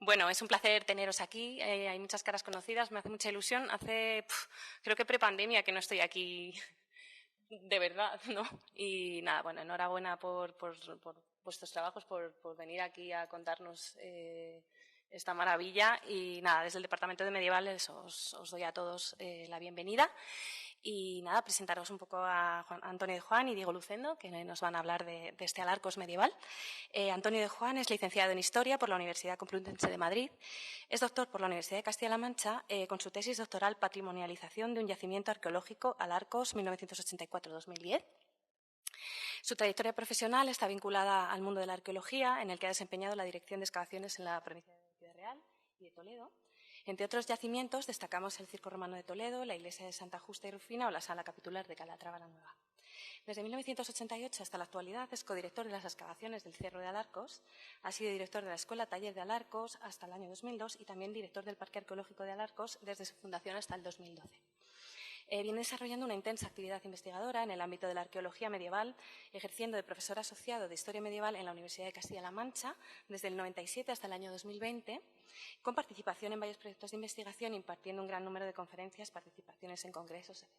Bueno, es un placer teneros aquí. Hay muchas caras conocidas, me hace mucha ilusión. Creo que prepandemia que no estoy aquí de verdad, ¿no? Y nada, bueno, enhorabuena por vuestros trabajos, por venir aquí a contarnos esta maravilla. Y nada, desde el Departamento de Medievales os doy a todos la bienvenida. Y nada, presentaros un poco a Antonio de Juan y Diego Lucendo, que nos van a hablar de este Alarcos medieval. Antonio de Juan es licenciado en Historia por la Universidad Complutense de Madrid. Es doctor por la Universidad de Castilla-La Mancha con su tesis doctoral Patrimonialización de un yacimiento arqueológico Alarcos 1984-2010. Su trayectoria profesional está vinculada al mundo de la arqueología, en el que ha desempeñado la dirección de excavaciones en la provincia de Ciudad Real y de Toledo. Entre otros yacimientos destacamos el Circo Romano de Toledo, la iglesia de Santa Justa y Rufina o la Sala Capitular de Calatrava la Nueva. Desde 1988 hasta la actualidad es codirector de las excavaciones del Cerro de Alarcos, ha sido director de la Escuela Taller de Alarcos hasta el año 2002 y también director del Parque Arqueológico de Alarcos desde su fundación hasta el 2012. Viene desarrollando una intensa actividad investigadora en el ámbito de la arqueología medieval, ejerciendo de profesor asociado de Historia Medieval en la Universidad de Castilla-La Mancha desde el 97 hasta el año 2020, con participación en varios proyectos de investigación, impartiendo un gran número de conferencias, participaciones en congresos, etc.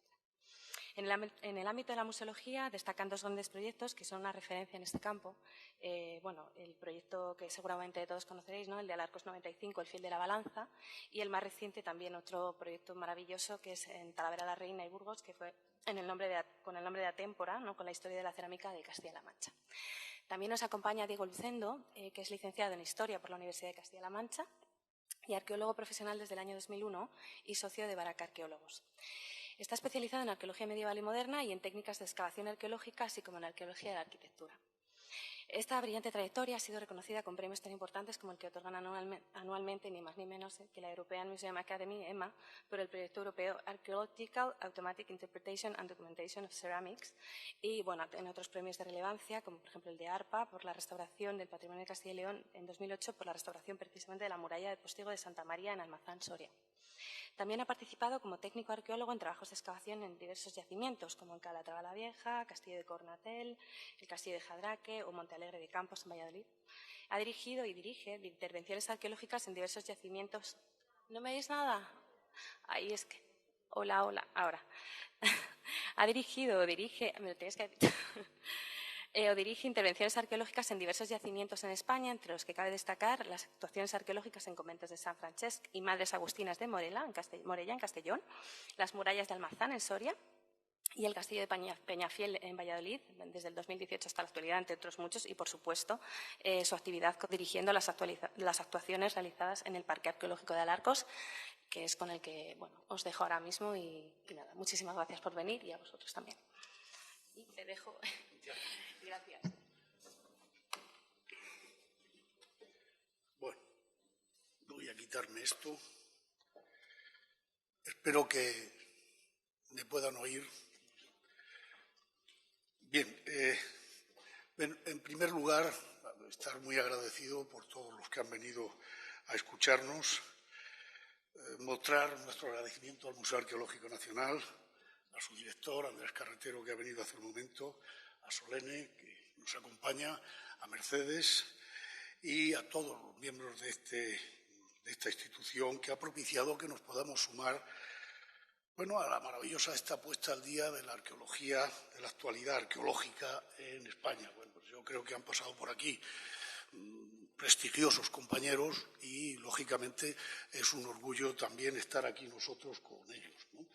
En el ámbito de la museología destacan dos grandes proyectos que son una referencia en este campo. El proyecto que seguramente todos conoceréis, ¿no? El de Alarcos 95, el fiel de la balanza, y el más reciente también otro proyecto maravilloso que es en Talavera la Reina y Burgos, que fue con el nombre de Atémpora, ¿no? Con la historia de la cerámica de Castilla-La Mancha. También nos acompaña Diego Lucendo, que es licenciado en Historia por la Universidad de Castilla-La Mancha y arqueólogo profesional desde el año 2001 y socio de Baraca Arqueólogos. Está especializado en arqueología medieval y moderna y en técnicas de excavación arqueológica, así como en arqueología de la arquitectura. Esta brillante trayectoria ha sido reconocida con premios tan importantes como el que otorgan anualmente, ni más ni menos, que la European Museum Academy, EMA, por el proyecto europeo Archaeological Automatic Interpretation and Documentation of Ceramics, y bueno, en otros premios de relevancia, como por ejemplo el de ARPA, por la restauración del patrimonio de Castilla y León en 2008, por la restauración precisamente de la muralla del Postigo de Santa María en Almazán, Soria. También ha participado como técnico arqueólogo en trabajos de excavación en diversos yacimientos, como en Calatrava la Vieja, Castillo de Cornatel, el Castillo de Jadraque o Montealegre de Campos en Valladolid. Ha dirigido y dirige intervenciones arqueológicas en diversos yacimientos. ¿No me veis nada? Ahí es que... Hola, ahora. Ha dirigido o dirige... Me lo tienes que decir. O dirige intervenciones arqueológicas en diversos yacimientos en España, entre los que cabe destacar las actuaciones arqueológicas en conventos de San Francesc y Madres Agustinas de Morella, en Castellón, las murallas de Almazán, en Soria, y el castillo de Peñafiel, en Valladolid, desde el 2018 hasta la actualidad, entre otros muchos, y, por supuesto, su actividad dirigiendo las actuaciones realizadas en el Parque Arqueológico de Alarcos, que es con el que os dejo ahora mismo. Y nada, muchísimas gracias por venir y a vosotros también. Y te dejo... Gracias. Bueno, voy a quitarme esto. Espero que me puedan oír. Bien, en primer lugar, estar muy agradecido por todos los que han venido a escucharnos, mostrar nuestro agradecimiento al Museo Arqueológico Nacional, a su director, Andrés Carretero, que ha venido hace un momento, a Solene, que nos acompaña, a Mercedes y a todos los miembros de esta institución que ha propiciado que nos podamos sumar a la maravillosa esta puesta al día de la arqueología, de la actualidad arqueológica en España. Bueno, pues yo creo que han pasado por aquí prestigiosos compañeros y, lógicamente, es un orgullo también estar aquí nosotros con ellos, ¿no?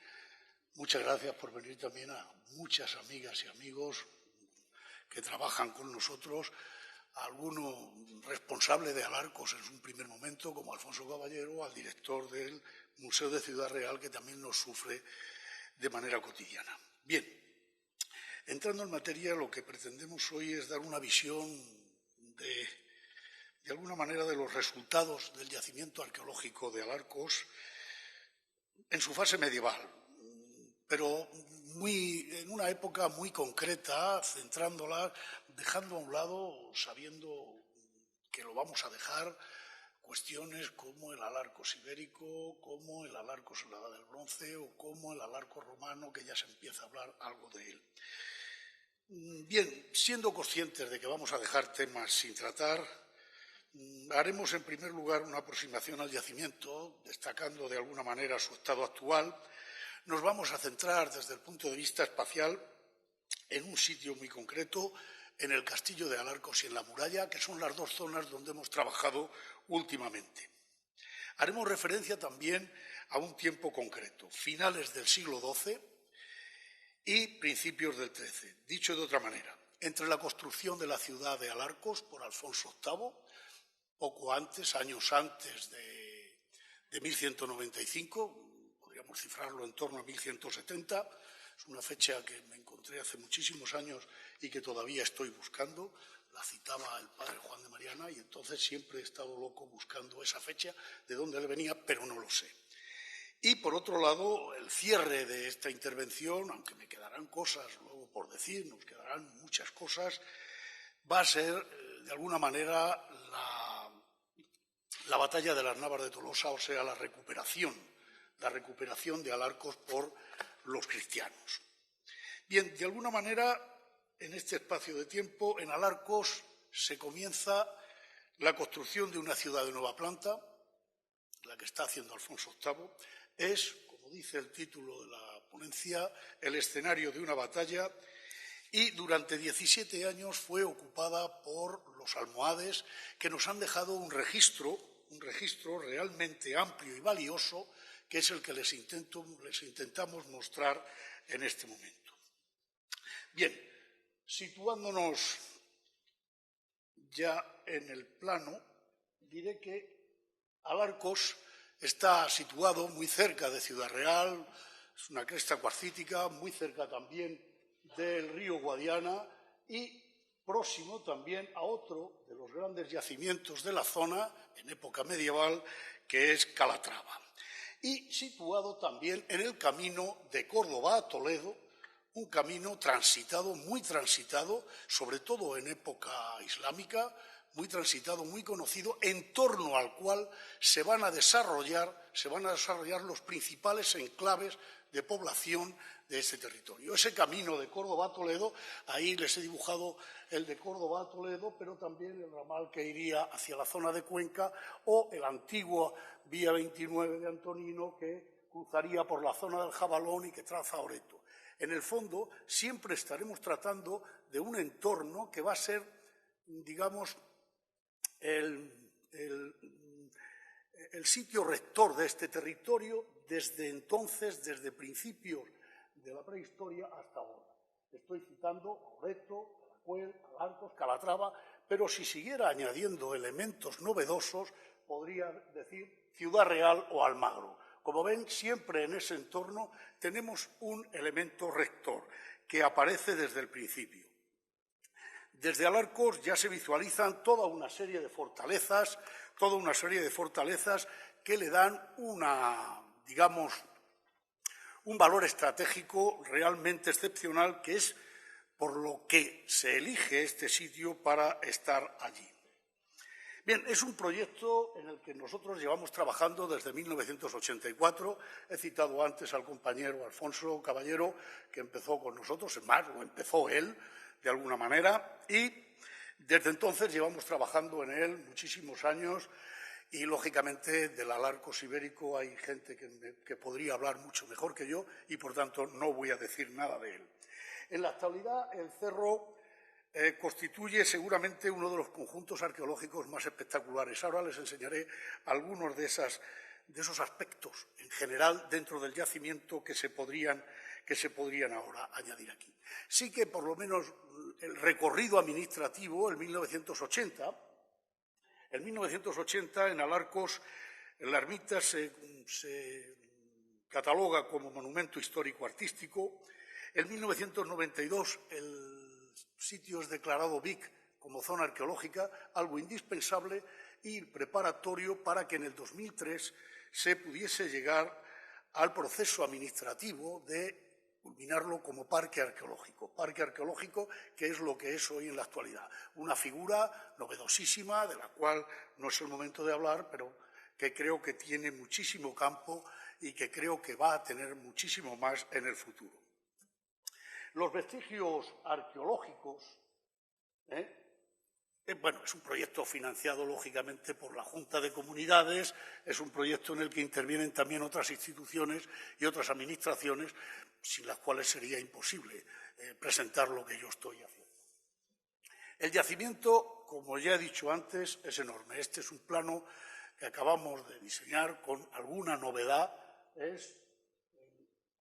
Muchas gracias por venir también a muchas amigas y amigos que trabajan con nosotros, a alguno responsable de Alarcos en un primer momento, como Alfonso Caballero, al director del Museo de Ciudad Real, que también nos sufre de manera cotidiana. Bien, entrando en materia, lo que pretendemos hoy es dar una visión de alguna manera de los resultados del yacimiento arqueológico de Alarcos en su fase medieval, pero en una época muy concreta, centrándola, dejando a un lado, sabiendo que lo vamos a dejar, cuestiones como el Alarcos ibérico, como el Alarcos en la Edad del Bronce o como el Alarcos romano, que ya se empieza a hablar algo de él. Bien, siendo conscientes de que vamos a dejar temas sin tratar, Haremos, en primer lugar, una aproximación al yacimiento, destacando de alguna manera su estado actual. Nos vamos a centrar, desde el punto de vista espacial, en un sitio muy concreto, en el Castillo de Alarcos y en la Muralla, que son las dos zonas donde hemos trabajado últimamente. Haremos referencia también a un tiempo concreto, finales del siglo XII y principios del XIII. Dicho de otra manera, entre la construcción de la ciudad de Alarcos por Alfonso VIII, poco antes, años antes de 1195, podríamos cifrarlo en torno a 1170, es una fecha que me encontré hace muchísimos años y que todavía estoy buscando. La citaba el padre Juan de Mariana y entonces siempre he estado loco buscando esa fecha, de dónde le venía, pero no lo sé. Y, por otro lado, el cierre de esta intervención, aunque me quedarán cosas luego por decir, nos quedarán muchas cosas, va a ser, de alguna manera, la batalla de las Navas de Tolosa, o sea, la recuperación de Alarcos por los cristianos. Bien, de alguna manera, en este espacio de tiempo, en Alarcos se comienza la construcción de una ciudad de nueva planta, la que está haciendo Alfonso VIII. Es, como dice el título de la ponencia, el escenario de una batalla y durante 17 años fue ocupada por los almohades, que nos han dejado un registro realmente amplio y valioso, que es el que les intentamos mostrar en este momento. Bien, situándonos ya en el plano, diré que Alarcos está situado muy cerca de Ciudad Real, es una cresta cuarcítica, muy cerca también del río Guadiana y próximo también a otro de los grandes yacimientos de la zona, en época medieval, que es Calatrava. Y situado también en el camino de Córdoba a Toledo, un camino transitado, muy transitado, sobre todo en época islámica, muy transitado, muy conocido, en torno al cual se van a desarrollar los principales enclaves de población de ese territorio. Ese camino de Córdoba a Toledo, ahí les he dibujado el de Córdoba a Toledo, pero también el ramal que iría hacia la zona de Cuenca o el antiguo Vía 29 de Antonino que cruzaría por la zona del Jabalón y que traza Oreto. En el fondo, siempre estaremos tratando de un entorno que va a ser, digamos, el sitio rector de este territorio desde entonces, desde principios de la prehistoria hasta ahora. Estoy citando Oreto, Caracuel, Alarcos, Calatrava, pero si siguiera añadiendo elementos novedosos, podría decir Ciudad Real o Almagro. Como ven, siempre en ese entorno tenemos un elemento rector que aparece desde el principio. Desde Alarcos ya se visualizan toda una serie de fortalezas que le dan un valor estratégico realmente excepcional, que es por lo que se elige este sitio para estar allí. Bien, es un proyecto en el que nosotros llevamos trabajando desde 1984. He citado antes al compañero Alfonso Caballero, que empezó con nosotros, es más, lo empezó él de alguna manera, y desde entonces llevamos trabajando en él muchísimos años y, lógicamente, del Alarcos ibérico hay gente que podría hablar mucho mejor que yo y, por tanto, no voy a decir nada de él. En la actualidad, el cerro constituye seguramente uno de los conjuntos arqueológicos más espectaculares. Ahora les enseñaré algunos de esos aspectos en general dentro del yacimiento que se podrían ahora añadir aquí. Sí que, por lo menos, el recorrido administrativo, en 1980, en Alarcos, la ermita se cataloga como monumento histórico-artístico. En 1992, el sitio es declarado BIC como zona arqueológica, algo indispensable y preparatorio para que en el 2003 se pudiese llegar al proceso administrativo de culminarlo como parque arqueológico, que es lo que es hoy en la actualidad. Una figura novedosísima, de la cual no es el momento de hablar, pero que creo que tiene muchísimo campo y que creo que va a tener muchísimo más en el futuro. Los vestigios arqueológicos Bueno, es un proyecto financiado, lógicamente, por la Junta de Comunidades, es un proyecto en el que intervienen también otras instituciones y otras administraciones, sin las cuales sería imposible presentar lo que yo estoy haciendo. El yacimiento, como ya he dicho antes, es enorme. Este es un plano que acabamos de diseñar con alguna novedad, es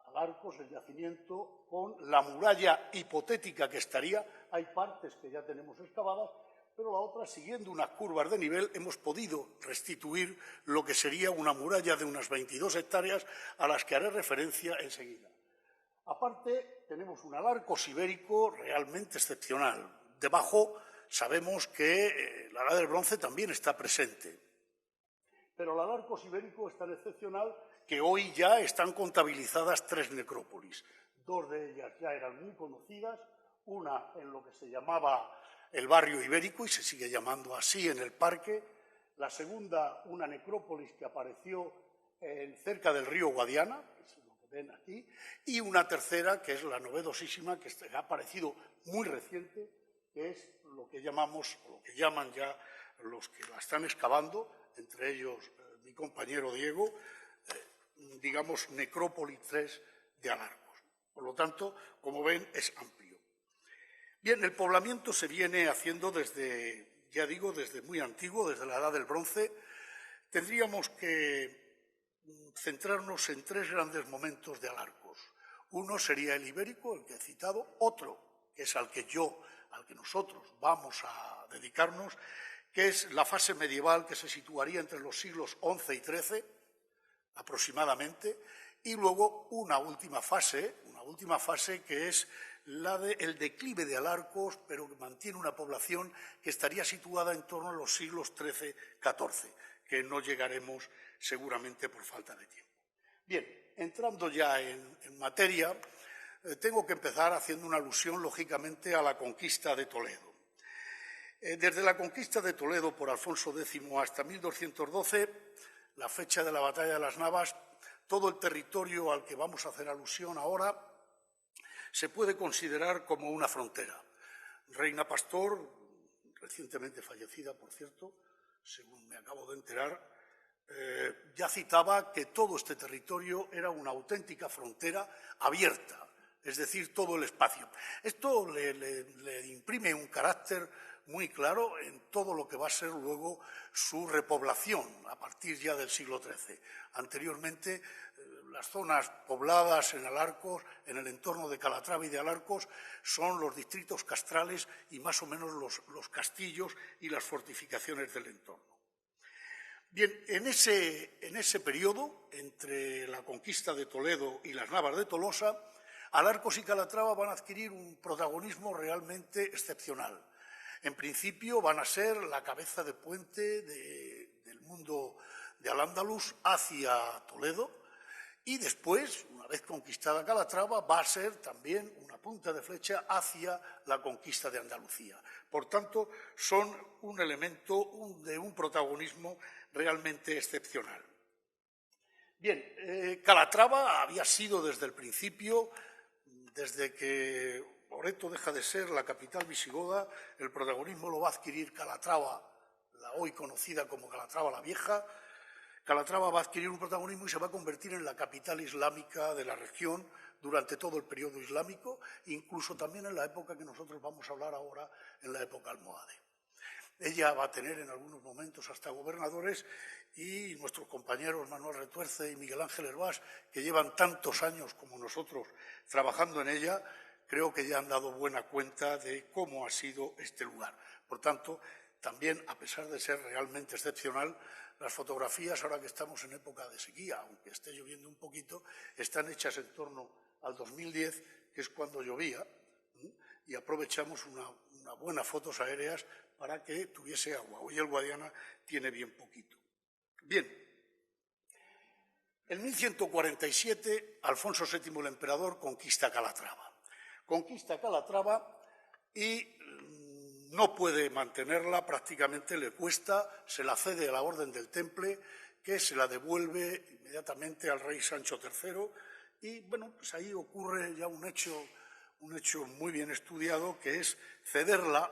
Alarcos, el yacimiento, con la muralla hipotética que estaría. Hay partes que ya tenemos excavadas, pero la otra, siguiendo unas curvas de nivel, hemos podido restituir lo que sería una muralla de unas 22 hectáreas a las que haré referencia enseguida. Aparte, tenemos un Alarcos ibérico realmente excepcional. Debajo sabemos que la Edad del Bronce también está presente. Pero el Alarcos ibérico es tan excepcional que hoy ya están contabilizadas 3 necrópolis. 2 de ellas ya eran muy conocidas, una en lo que se llamaba el barrio ibérico y se sigue llamando así en el parque, la segunda una necrópolis que apareció cerca del río Guadiana, que es lo que ven aquí, y una tercera que es la novedosísima, que ha aparecido muy reciente, que es lo que llamamos, o lo que llaman ya los que la están excavando, entre ellos mi compañero Diego, digamos Necrópolis 3 de Alarcos. Por lo tanto, como ven, es amplio. Bien, el poblamiento se viene haciendo desde, ya digo, desde muy antiguo, desde la Edad del Bronce. Tendríamos que centrarnos en 3 grandes momentos de Alarcos. Uno sería el ibérico, el que he citado, otro, que es al que nosotros vamos a dedicarnos, que es la fase medieval que se situaría entre los siglos XI y XIII, aproximadamente, y luego una última fase que es la del declive de Alarcos, pero que mantiene una población que estaría situada en torno a los siglos XIII-XIV, que no llegaremos seguramente por falta de tiempo. Bien, entrando ya en materia, tengo que empezar haciendo una alusión, lógicamente, a la conquista de Toledo. Desde la conquista de Toledo por Alfonso X hasta 1212, la fecha de la batalla de las Navas, todo el territorio al que vamos a hacer alusión ahora se puede considerar como una frontera. Reina Pastor, recientemente fallecida, por cierto, según me acabo de enterar, ya citaba que todo este territorio era una auténtica frontera abierta, es decir, todo el espacio. Esto le imprime un carácter muy claro en todo lo que va a ser luego su repoblación a partir ya del siglo XIII. Anteriormente, las zonas pobladas en Alarcos, en el entorno de Calatrava y de Alarcos, son los distritos castrales y más o menos los castillos y las fortificaciones del entorno. Bien, en ese periodo, entre la conquista de Toledo y las Navas de Tolosa, Alarcos y Calatrava van a adquirir un protagonismo realmente excepcional. En principio van a ser la cabeza de puente del mundo de Al-Ándalus hacia Toledo y después, una vez conquistada Calatrava, va a ser también una punta de flecha hacia la conquista de Andalucía. Por tanto, son un elemento de un protagonismo realmente excepcional. Bien, Calatrava había sido desde el principio, desde que Loreto deja de ser la capital visigoda, el protagonismo lo va a adquirir Calatrava, la hoy conocida como Calatrava la Vieja. Calatrava va a adquirir un protagonismo y se va a convertir en la capital islámica de la región durante todo el periodo islámico, incluso también en la época que nosotros vamos a hablar ahora, en la época almohade. Ella va a tener en algunos momentos hasta gobernadores y nuestros compañeros Manuel Retuerce y Miguel Ángel Hervás, que llevan tantos años como nosotros trabajando en ella, creo que ya han dado buena cuenta de cómo ha sido este lugar. Por tanto, también, a pesar de ser realmente excepcional, las fotografías, ahora que estamos en época de sequía, aunque esté lloviendo un poquito, están hechas en torno al 2010, que es cuando llovía, y aprovechamos unas buenas fotos aéreas para que tuviese agua. Hoy el Guadiana tiene bien poquito. Bien, en 1147, Alfonso VII el emperador conquista Calatrava. Conquista Calatrava y no puede mantenerla, prácticamente le cuesta, se la cede a la Orden del Temple, que se la devuelve inmediatamente al rey Sancho III, y bueno, pues ahí ocurre ya un hecho muy bien estudiado, que es cederla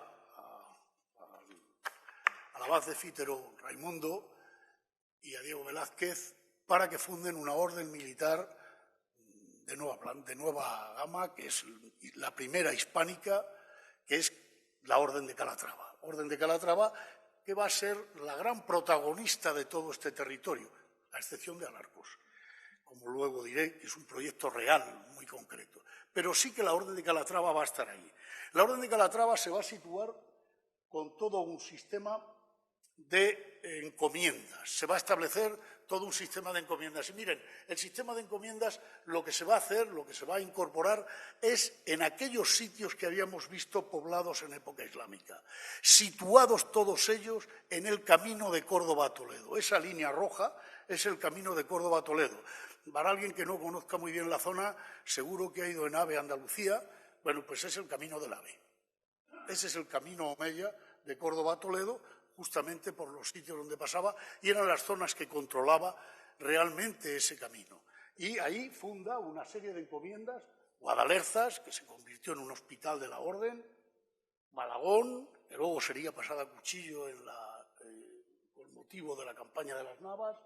al abad de Fítero Raimundo y a Diego Velázquez para que funden una orden militar de nueva gama, que es la primera hispánica, que es la Orden de Calatrava. Orden de Calatrava que va a ser la gran protagonista de todo este territorio, a excepción de Alarcos. Como luego diré, que es un proyecto real, muy concreto. Pero sí que la Orden de Calatrava va a estar ahí. La Orden de Calatrava se va a situar con todo un sistema de encomiendas. Se va a establecer todo un sistema de encomiendas. Y miren, el sistema de encomiendas lo que se va a hacer, lo que se va a incorporar es en aquellos sitios que habíamos visto poblados en época islámica, situados todos ellos en el camino de Córdoba a Toledo. Esa línea roja es el camino de Córdoba a Toledo. Para alguien que no conozca muy bien la zona, seguro que ha ido en AVE a Andalucía, bueno, pues es el camino del AVE. Ese es el camino Omeya de Córdoba a Toledo, justamente por los sitios donde pasaba, y eran las zonas que controlaba realmente ese camino. Y ahí funda una serie de encomiendas, Guadalerzas, que se convirtió en un hospital de la Orden, Malagón, que luego sería pasada a cuchillo con motivo de la campaña de las Navas,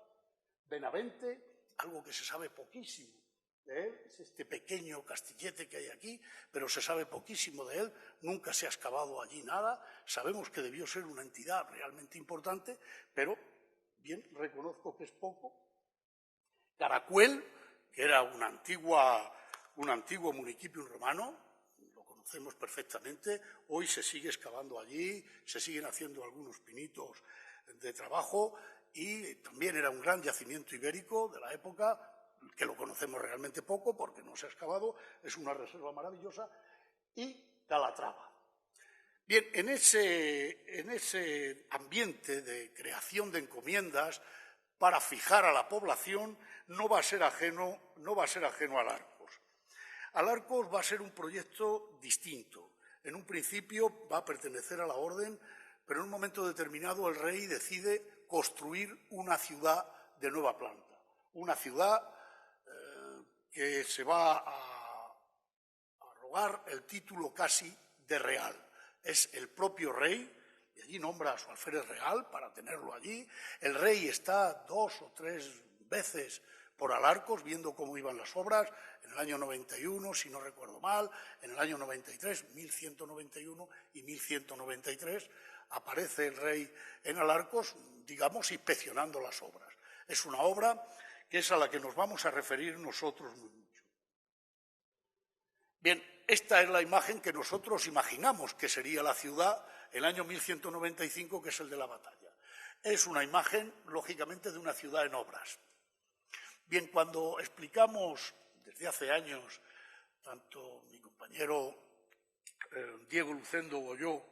Benavente, algo que se sabe poquísimo de él, es este pequeño castillete que hay aquí, pero se sabe poquísimo de él, nunca se ha excavado allí nada, sabemos que debió ser una entidad realmente importante, pero bien, reconozco que es poco. Caracuel, que era un antiguo municipio romano, lo conocemos perfectamente, hoy se sigue excavando allí, se siguen haciendo algunos pinitos de trabajo, y también era un gran yacimiento ibérico de la época, que lo conocemos realmente poco porque no se ha excavado, es una reserva maravillosa, y Calatrava. Bien, en ese ambiente de creación de encomiendas para fijar a la población no va a ser ajeno a Alarcos. Alarcos va a ser un proyecto distinto. En un principio va a pertenecer a la Orden, pero en un momento determinado el rey decide construir una ciudad de nueva planta, una ciudad que se va a arrogar el título casi de real. Es el propio rey, y allí nombra a su alférez real para tenerlo allí. El rey está 2 o 3 veces por Alarcos viendo cómo iban las obras, en el año 91, si no recuerdo mal, en el año 93, 1191 y 1193, aparece el rey en Alarcos, digamos, inspeccionando las obras. Es una obra que es a la que nos vamos a referir nosotros muy mucho. Bien, esta es la imagen que nosotros imaginamos que sería la ciudad el año 1195, que es el de la batalla. Es una imagen, lógicamente, de una ciudad en obras. Bien, cuando explicamos desde hace años, tanto mi compañero Diego Lucendo o yo,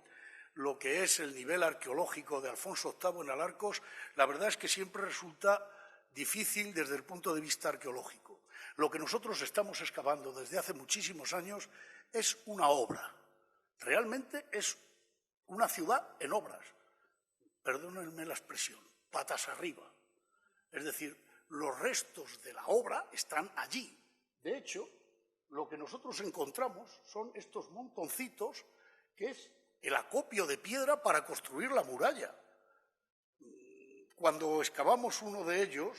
lo que es el nivel arqueológico de Alfonso VIII en Alarcos, la verdad es que siempre resulta difícil desde el punto de vista arqueológico. Lo que nosotros estamos excavando desde hace muchísimos años es una obra. Realmente es una ciudad en obras. Perdónenme la expresión, patas arriba. Es decir, los restos de la obra están allí. De hecho, lo que nosotros encontramos son estos montoncitos que es el acopio de piedra para construir la muralla. Cuando excavamos uno de ellos,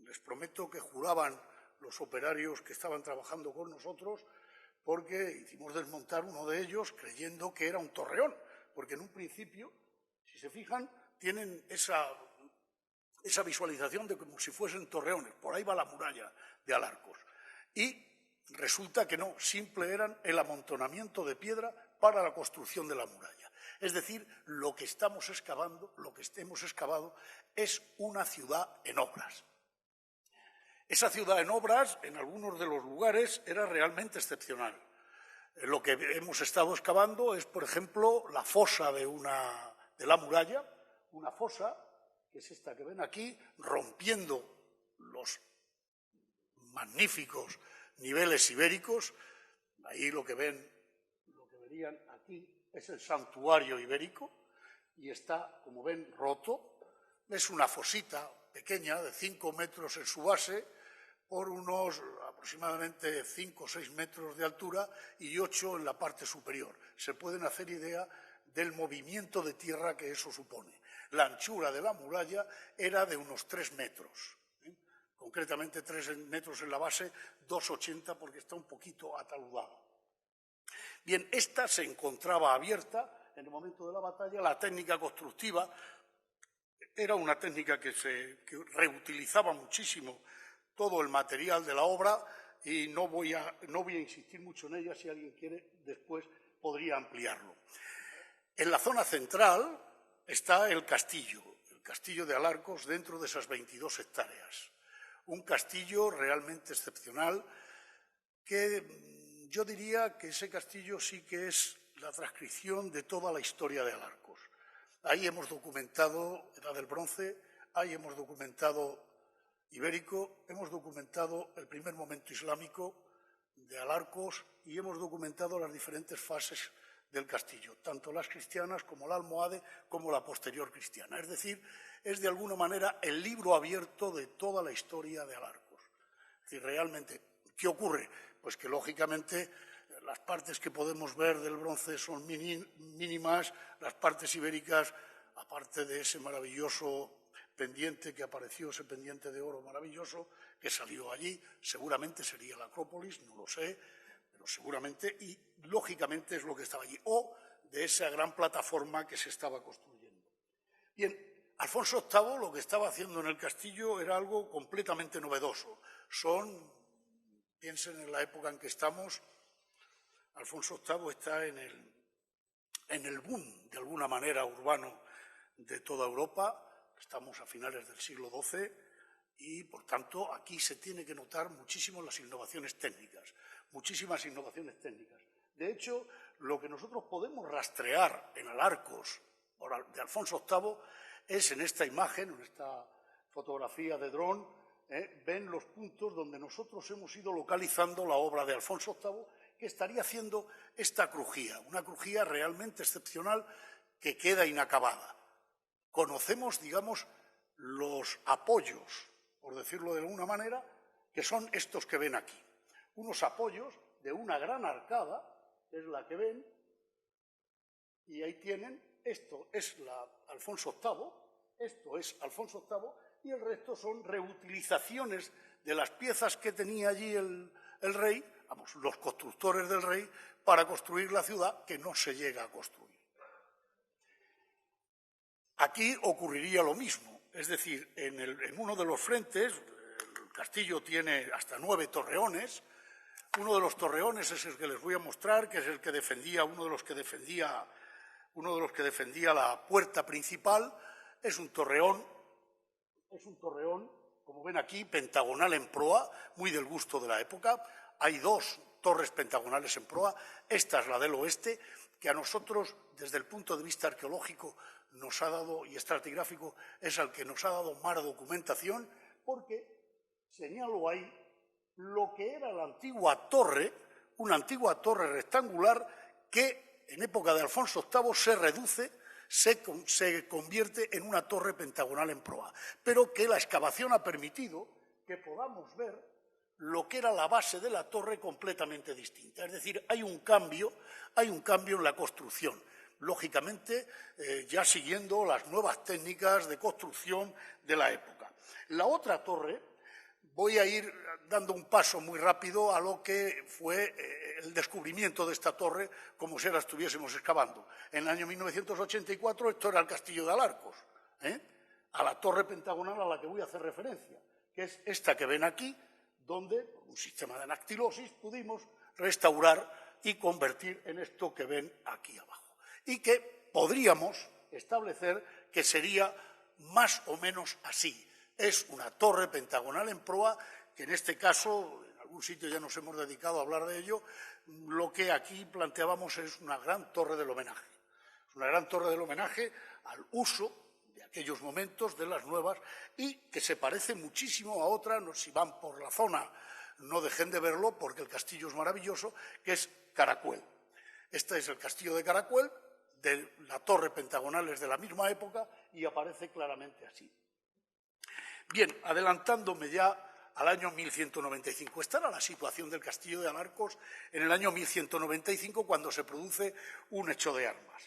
les prometo que juraban los operarios que estaban trabajando con nosotros, porque hicimos desmontar uno de ellos creyendo que era un torreón, porque en un principio, si se fijan, tienen esa visualización de como si fuesen torreones. Por ahí va la muralla de Alarcos. Y resulta que no, simple eran el amontonamiento de piedra para la construcción de la muralla. Es decir, lo que estamos excavando, lo que hemos excavado, es una ciudad en obras. Esa ciudad en obras, en algunos de los lugares, era realmente excepcional. Lo que hemos estado excavando es, por ejemplo, la fosa de la muralla, una fosa, que es esta que ven aquí, rompiendo los magníficos niveles ibéricos. Ahí lo que verían aquí es el santuario ibérico y está, como ven, roto. Es una fosita pequeña de 5 metros en su base por unos aproximadamente 5 o 6 metros de altura y 8 en la parte superior. Se pueden hacer idea del movimiento de tierra que eso supone. La anchura de la muralla era de unos 3 metros, concretamente 3 metros en la base, 2,80 porque está un poquito ataludada. Bien, esta se encontraba abierta en el momento de la batalla. La técnica constructiva era una técnica que reutilizaba muchísimo todo el material de la obra y no voy a insistir mucho en ella. Si alguien quiere, después podría ampliarlo. En la zona central está el castillo de Alarcos, dentro de esas 22 hectáreas. Un castillo realmente excepcional que yo diría que ese castillo sí que es la transcripción de toda la historia de Alarcos. Ahí hemos documentado Edad del Bronce, ahí hemos documentado ibérico, hemos documentado el primer momento islámico de Alarcos y hemos documentado las diferentes fases del castillo, tanto las cristianas como la almohade, como la posterior cristiana. Es decir, es de alguna manera el libro abierto de toda la historia de Alarcos. Es decir, realmente, ¿qué ocurre? Pues que, lógicamente, las partes que podemos ver del bronce son mínimas, las partes ibéricas, aparte de ese maravilloso pendiente que apareció, ese pendiente de oro maravilloso que salió allí, seguramente sería la Acrópolis, no lo sé, pero seguramente, y lógicamente es lo que estaba allí, o de esa gran plataforma que se estaba construyendo. Bien, Alfonso VIII lo que estaba haciendo en el castillo era algo completamente novedoso. Piensen en la época en que estamos, Alfonso VIII está en el boom, de alguna manera, urbano de toda Europa. Estamos a finales del siglo XII y, por tanto, aquí se tiene que notar muchísimo las innovaciones técnicas, muchísimas innovaciones técnicas. De hecho, lo que nosotros podemos rastrear en Alarcos de Alfonso VIII es en esta imagen, en esta fotografía de dron, ven los puntos donde nosotros hemos ido localizando la obra de Alfonso VIII, que estaría haciendo esta crujía, una crujía realmente excepcional que queda inacabada. Conocemos, digamos, los apoyos, por decirlo de alguna manera, que son estos que ven aquí. Unos apoyos de una gran arcada, que es la que ven, y ahí tienen, esto es Alfonso VIII, esto es Alfonso VIII, y el resto son reutilizaciones de las piezas que tenía allí el rey, los constructores del rey, para construir la ciudad que no se llega a construir. Aquí ocurriría lo mismo, es decir, en uno de los frentes, el castillo tiene hasta 9 torreones. Uno de los torreones es el que les voy a mostrar, que es el que defendía, uno de los que defendía la puerta principal. Es un torreón, como ven aquí, pentagonal en proa, muy del gusto de la época. Hay 2 torres pentagonales en proa. Esta es la del oeste, que a nosotros, desde el punto de vista arqueológico nos ha dado, y estratigráfico, es el que nos ha dado más documentación, porque señalo ahí lo que era la antigua torre, una antigua torre rectangular que en época de Alfonso VIII se reduce, se convierte en una torre pentagonal en proa, pero que la excavación ha permitido que podamos ver lo que era la base de la torre completamente distinta. Es decir, hay un cambio en la construcción, lógicamente ya siguiendo las nuevas técnicas de construcción de la época. La otra torre, voy a ir dando un paso muy rápido a lo que fue el descubrimiento de esta torre, como si la estuviésemos excavando. En el año 1984 esto era el castillo de Alarcos, a la torre pentagonal a la que voy a hacer referencia, que es esta que ven aquí, donde, por un sistema de anactilosis, pudimos restaurar y convertir en esto que ven aquí abajo. Y que podríamos establecer que sería más o menos así. Es una torre pentagonal en proa, que en este caso, en algún sitio ya nos hemos dedicado a hablar de ello, lo que aquí planteábamos es una gran torre del homenaje. Es una gran torre del homenaje al uso de aquellos momentos, de las nuevas, y que se parece muchísimo a otra, si van por la zona no dejen de verlo porque el castillo es maravilloso, que es Caracuel. Este es el castillo de Caracuel, la torre pentagonal es de la misma época y aparece claramente así. Bien, adelantándome ya al año 1195. Esta era la situación del castillo de Alarcos en el año 1195, cuando se produce un hecho de armas.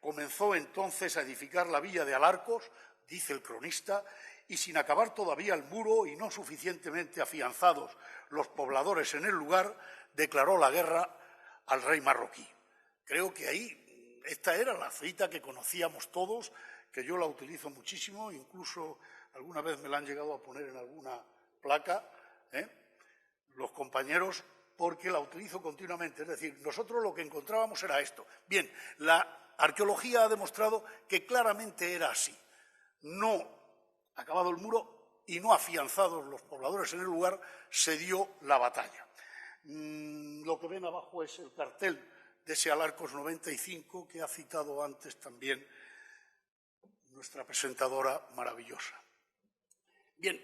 comenzó entonces a edificar la villa de Alarcos, dice el cronista, y sin acabar todavía el muro y no suficientemente afianzados los pobladores en el lugar, declaró la guerra al rey marroquí. Creo que ahí, esta era la cita que conocíamos todos, que yo la utilizo muchísimo, incluso alguna vez me la han llegado a poner en alguna placa, los compañeros, porque la utilizo continuamente. Es decir, nosotros lo que encontrábamos era esto. Bien, la arqueología ha demostrado que claramente era así. No acabado el muro y no afianzados los pobladores en el lugar, se dio la batalla. Lo que ven abajo es el cartel de ese Alarcos 95 que ha citado antes también nuestra presentadora maravillosa. Bien,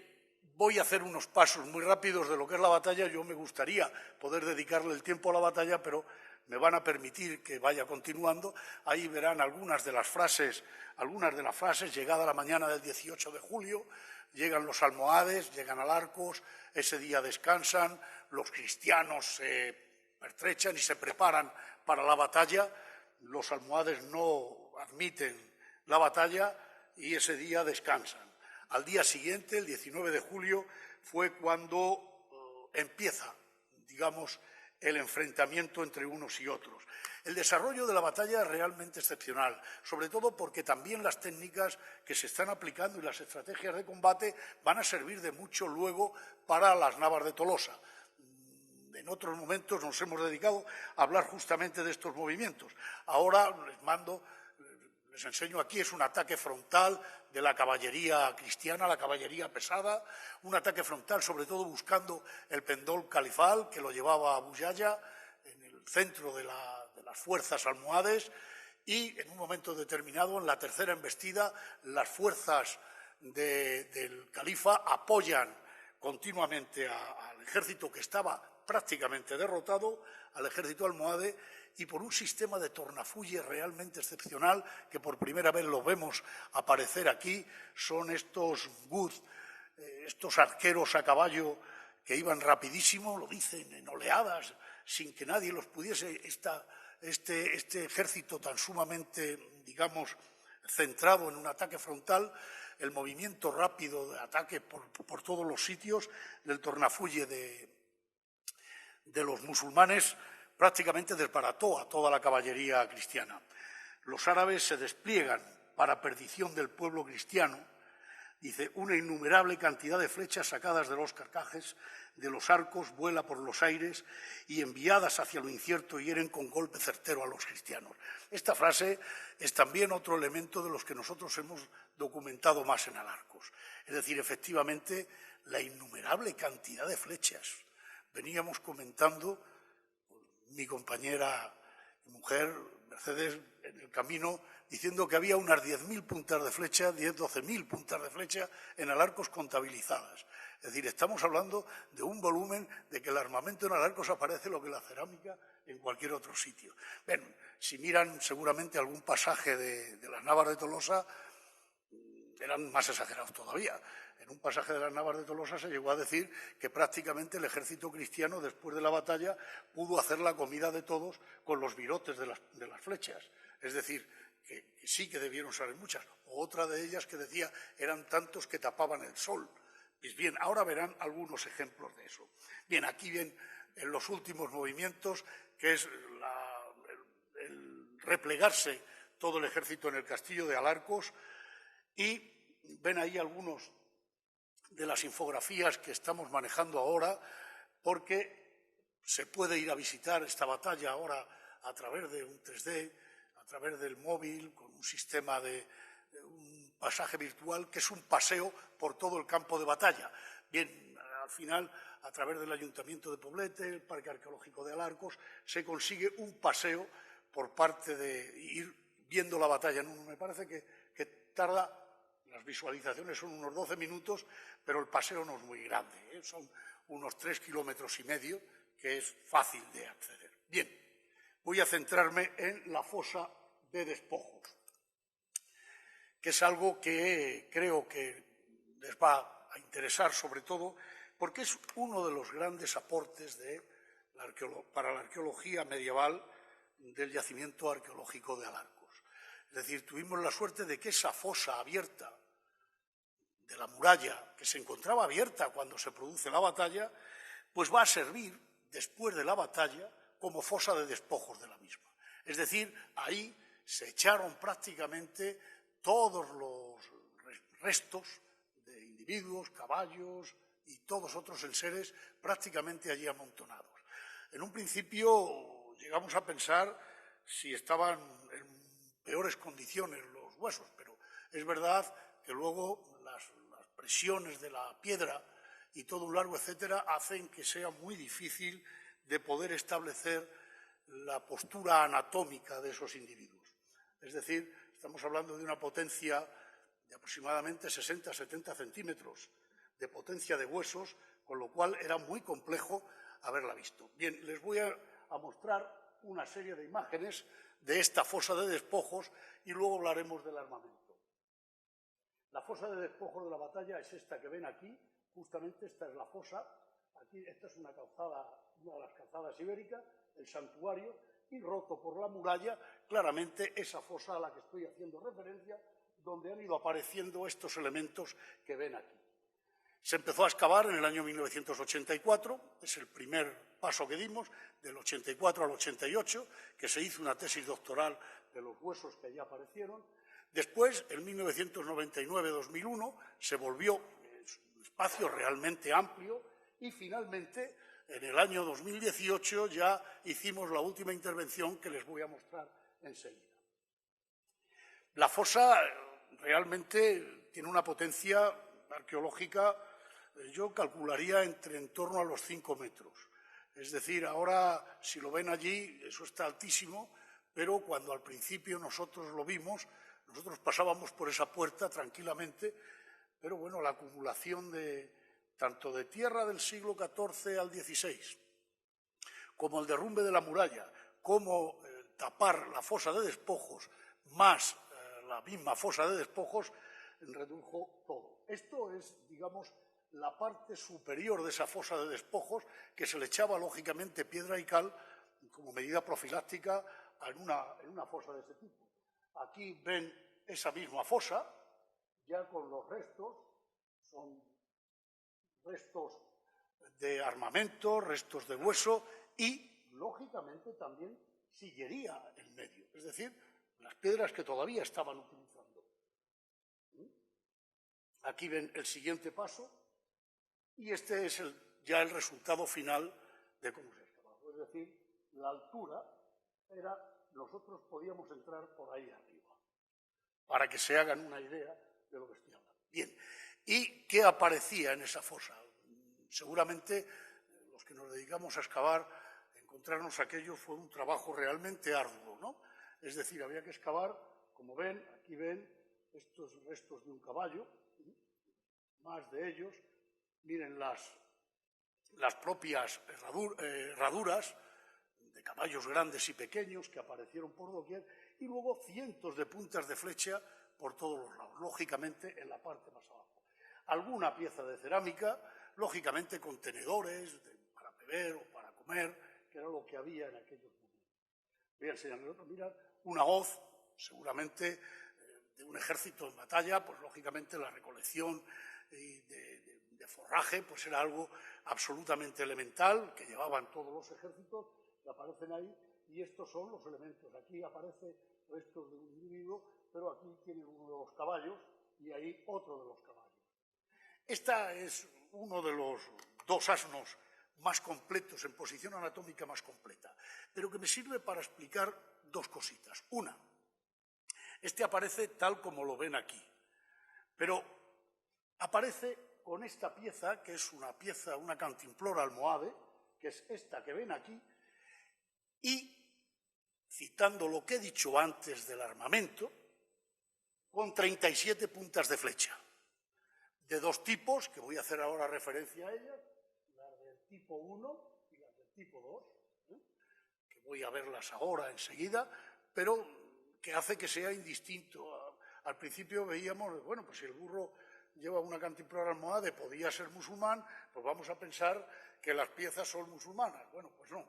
voy a hacer unos pasos muy rápidos de lo que es la batalla. Yo me gustaría poder dedicarle el tiempo a la batalla, pero me van a permitir que vaya continuando. Ahí verán algunas de las frases. Llegada la mañana del 18 de julio, llegan los almohades, llegan a Alarcos, ese día descansan, los cristianos se pertrechan y se preparan para la batalla. Los almohades no admiten la batalla y ese día descansan. Al día siguiente, el 19 de julio, fue cuando empieza, digamos, el enfrentamiento entre unos y otros. El desarrollo de la batalla es realmente excepcional, sobre todo porque también las técnicas que se están aplicando y las estrategias de combate van a servir de mucho luego para las Navas de Tolosa. En otros momentos nos hemos dedicado a hablar justamente de estos movimientos. Ahora les enseño aquí, es un ataque frontal de la caballería cristiana, la caballería pesada, un ataque frontal sobre todo buscando el pendón califal que lo llevaba a Abu Yaya en el centro de las fuerzas almohades, y en un momento determinado, en la tercera embestida, las fuerzas del califa apoyan continuamente al ejército que estaba prácticamente derrotado, al ejército almohade, y por un sistema de tornafulle realmente excepcional, que por primera vez lo vemos aparecer aquí, son estos estos arqueros a caballo que iban rapidísimo, lo dicen, en oleadas, sin que nadie los pudiese. Este ejército tan sumamente, digamos, centrado en un ataque frontal, el movimiento rápido de ataque por todos los sitios del tornafulle de los musulmanes, prácticamente desbarató a toda la caballería cristiana. Los árabes se despliegan para perdición del pueblo cristiano. Dice, una innumerable cantidad de flechas sacadas de los carcajes, de los arcos, vuela por los aires y enviadas hacia lo incierto hieren con golpe certero a los cristianos. Esta frase es también otro elemento de los que nosotros hemos documentado más en Alarcos. Es decir, efectivamente, la innumerable cantidad de flechas. Veníamos comentando mi compañera y mujer, Mercedes, en el camino, diciendo que había unas 10.000 puntas de flecha, 12.000 puntas de flecha en Alarcos contabilizadas. Es decir, estamos hablando de un volumen de que el armamento en Alarcos aparece lo que la cerámica en cualquier otro sitio. Bien, si miran seguramente algún pasaje de las Navas de Tolosa, eran más exagerados todavía. En un pasaje de las Navas de Tolosa se llegó a decir que prácticamente el ejército cristiano, después de la batalla, pudo hacer la comida de todos con los virotes de las flechas. Es decir, que sí que debieron salir muchas. O otra de ellas que decía, eran tantos que tapaban el sol. Pues bien, ahora verán algunos ejemplos de eso. Bien, aquí ven en los últimos movimientos, que es el replegarse todo el ejército en el castillo de Alarcos, y ven ahí algunos de las infografías que estamos manejando ahora, porque se puede ir a visitar esta batalla ahora a través de un 3D, a través del móvil, con un sistema de un pasaje virtual, que es un paseo por todo el campo de batalla. Bien, al final, a través del Ayuntamiento de Poblete, el Parque Arqueológico de Alarcos, se consigue un paseo por parte de ir viendo la batalla. Me parece que tarda, las visualizaciones son unos 12 minutos, pero el paseo no es muy grande, son unos 3,5 kilómetros, que es fácil de acceder. Bien, voy a centrarme en la fosa de despojos, que es algo que creo que les va a interesar sobre todo porque es uno de los grandes aportes para la arqueología medieval del yacimiento arqueológico de Alarcos. Es decir, tuvimos la suerte de que esa fosa abierta de la muralla, que se encontraba abierta cuando se produce la batalla, pues va a servir, después de la batalla, como fosa de despojos de la misma. Es decir, ahí se echaron prácticamente todos los restos de individuos, caballos y todos otros enseres prácticamente allí amontonados. En un principio llegamos a pensar si estaban en peores condiciones los huesos, pero es verdad que luego las presiones de la piedra y todo un largo etcétera hacen que sea muy difícil de poder establecer la postura anatómica de esos individuos. Es decir, estamos hablando de una potencia de aproximadamente 60-70 centímetros de potencia de huesos, con lo cual era muy complejo haberla visto. Bien, les voy a mostrar una serie de imágenes de esta fosa de despojos y luego hablaremos del armamento. La fosa de despojos de la batalla es esta que ven aquí, justamente esta es la fosa, aquí esta es una calzada, una de las calzadas ibéricas, el santuario, y roto por la muralla, claramente esa fosa a la que estoy haciendo referencia, donde han ido apareciendo estos elementos que ven aquí. Se empezó a excavar en el año 1984, es el primer paso que dimos, del 84 al 88, que se hizo una tesis doctoral de los huesos que allí aparecieron. Después, en 1999-2001, se volvió un espacio realmente amplio y finalmente, en el año 2018, ya hicimos la última intervención que les voy a mostrar enseguida. La fosa realmente tiene una potencia arqueológica, yo calcularía en torno a los 5 metros. Es decir, ahora, si lo ven allí, eso está altísimo, pero cuando al principio nosotros lo vimos, nosotros pasábamos por esa puerta tranquilamente, pero bueno, la acumulación tanto de tierra del siglo XIV al XVI, como el derrumbe de la muralla, como tapar la fosa de despojos, más la misma fosa de despojos, redujo todo. Esto es, digamos, la parte superior de esa fosa de despojos, que se le echaba, lógicamente, piedra y cal como medida profiláctica en una fosa de ese tipo. Aquí ven esa misma fosa, ya con los restos, son restos de armamento, restos de hueso y, lógicamente, también sillería en medio, es decir, las piedras que todavía estaban utilizando. Aquí ven el siguiente paso y este es ya el resultado final de cómo se excavaba. Es decir, la altura era, nosotros podíamos entrar por ahí arriba, para que se hagan una idea de lo que estoy hablando. Bien, ¿y qué aparecía en esa fosa? Seguramente los que nos dedicamos a excavar, encontrarnos aquello fue un trabajo realmente arduo, ¿no? Es decir, había que excavar, como ven, aquí ven estos restos de un caballo, más de ellos, miren las propias herraduras de caballos grandes y pequeños que aparecieron por doquier, y luego cientos de puntas de flecha por todos los lados, lógicamente en la parte más abajo. Alguna pieza de cerámica, lógicamente contenedores para beber o para comer, que era lo que había en aquellos momentos. Voy a enseñarles otro, mirad, una hoz, seguramente de un ejército en batalla, pues lógicamente la recolección de forraje pues era algo absolutamente elemental, que llevaban todos los ejércitos, que aparecen ahí, y estos son los elementos. Aquí aparece restos de un individuo, pero aquí tienen uno de los caballos y ahí otro de los caballos. Esta es uno de los dos asnos más completos, en posición anatómica más completa, pero que me sirve para explicar dos cositas. Una, este aparece tal como lo ven aquí, pero aparece con esta pieza, que es una cantimplora almohade, que es esta que ven aquí, y, citando lo que he dicho antes del armamento, con 37 puntas de flecha, de dos tipos, que voy a hacer ahora referencia a ellas, las del tipo 1 y las del tipo 2, que voy a verlas ahora enseguida, pero que hace que sea indistinto. Al principio veíamos, bueno, pues si el burro lleva una cantimplora almohade, podía ser musulmán, pues vamos a pensar que las piezas son musulmanas. Bueno, pues no.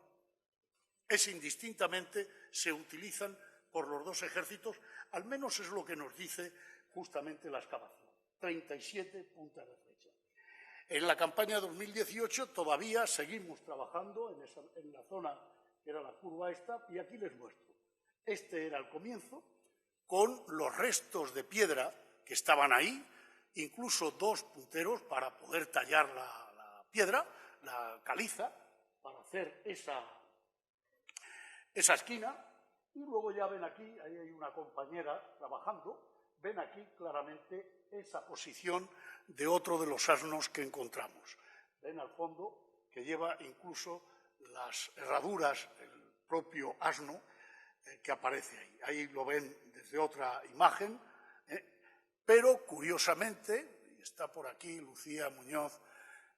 Es indistintamente, se utilizan por los dos ejércitos, al menos es lo que nos dice justamente la excavación. 37 puntas de flecha. En la campaña 2018 todavía seguimos trabajando en la zona que era la curva esta, y aquí les muestro. Este era el comienzo, con los restos de piedra que estaban ahí, incluso dos punteros para poder tallar la piedra, la caliza, para hacer esa esquina. Y luego ya ven aquí, ahí hay una compañera trabajando, ven aquí claramente esa posición de otro de los asnos que encontramos. Ven al fondo que lleva incluso las herraduras, el propio asno que aparece ahí. Ahí lo ven desde otra imagen, pero curiosamente, y está por aquí Lucía Muñoz,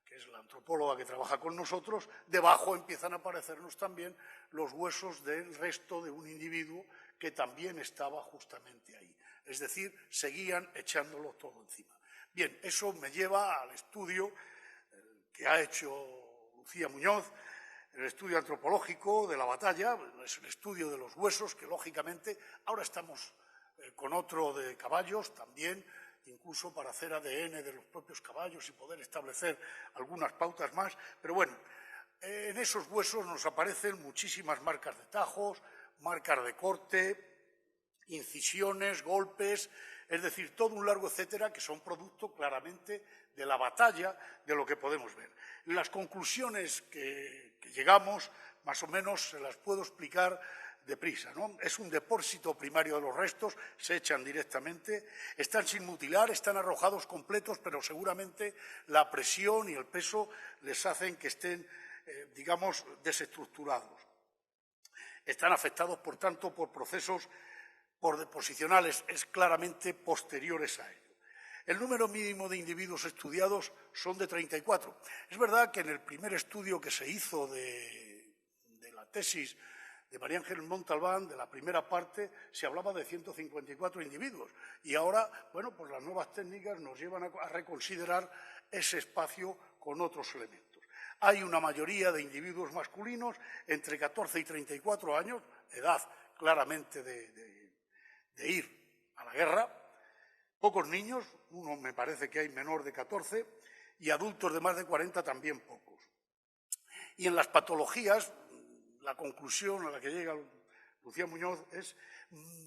que es la antropóloga que trabaja con nosotros, debajo empiezan a aparecernos también los huesos del resto de un individuo que también estaba justamente ahí. Es decir, seguían echándolo todo encima. Bien, eso me lleva al estudio que ha hecho Lucía Muñoz, el estudio antropológico de la batalla, es el estudio de los huesos, que lógicamente ahora estamos con otro de caballos también, incluso para hacer ADN de los propios caballos y poder establecer algunas pautas más. Pero bueno, en esos huesos nos aparecen muchísimas marcas de tajos, marcas de corte, incisiones, golpes, es decir, todo un largo etcétera que son producto claramente de la batalla, de lo que podemos ver. Las conclusiones que llegamos, más o menos, se las puedo explicar deprisa, ¿no? Es un depósito primario de los restos, se echan directamente, están sin mutilar, están arrojados completos, pero seguramente la presión y el peso les hacen que estén, digamos, desestructurados. Están afectados, por tanto, por procesos deposicionales, es claramente posteriores a ello. El número mínimo de individuos estudiados son de 34. Es verdad que en el primer estudio que se hizo de la tesis de María Ángeles Montalbán, de la primera parte, se hablaba de 154 individuos. Y ahora, bueno, pues las nuevas técnicas nos llevan a reconsiderar ese espacio con otros elementos. Hay una mayoría de individuos masculinos entre 14 y 34 años, edad claramente de ir a la guerra. Pocos niños, uno me parece que hay menor de 14, y adultos de más de 40 también pocos. Y en las patologías, la conclusión a la que llega Lucía Muñoz es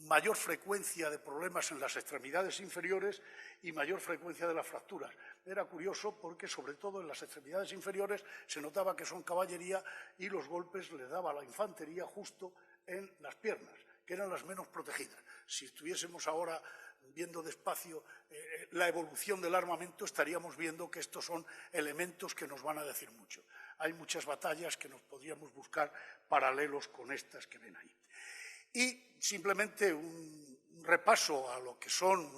mayor frecuencia de problemas en las extremidades inferiores y mayor frecuencia de las fracturas. Era curioso porque, sobre todo, en las extremidades inferiores se notaba que son caballería y los golpes le daba a la infantería justo en las piernas, que eran las menos protegidas. Si estuviésemos ahora viendo despacio la evolución del armamento, estaríamos viendo que estos son elementos que nos van a decir mucho. Hay muchas batallas que nos podríamos buscar paralelos con estas que ven ahí. Y simplemente un repaso a lo que son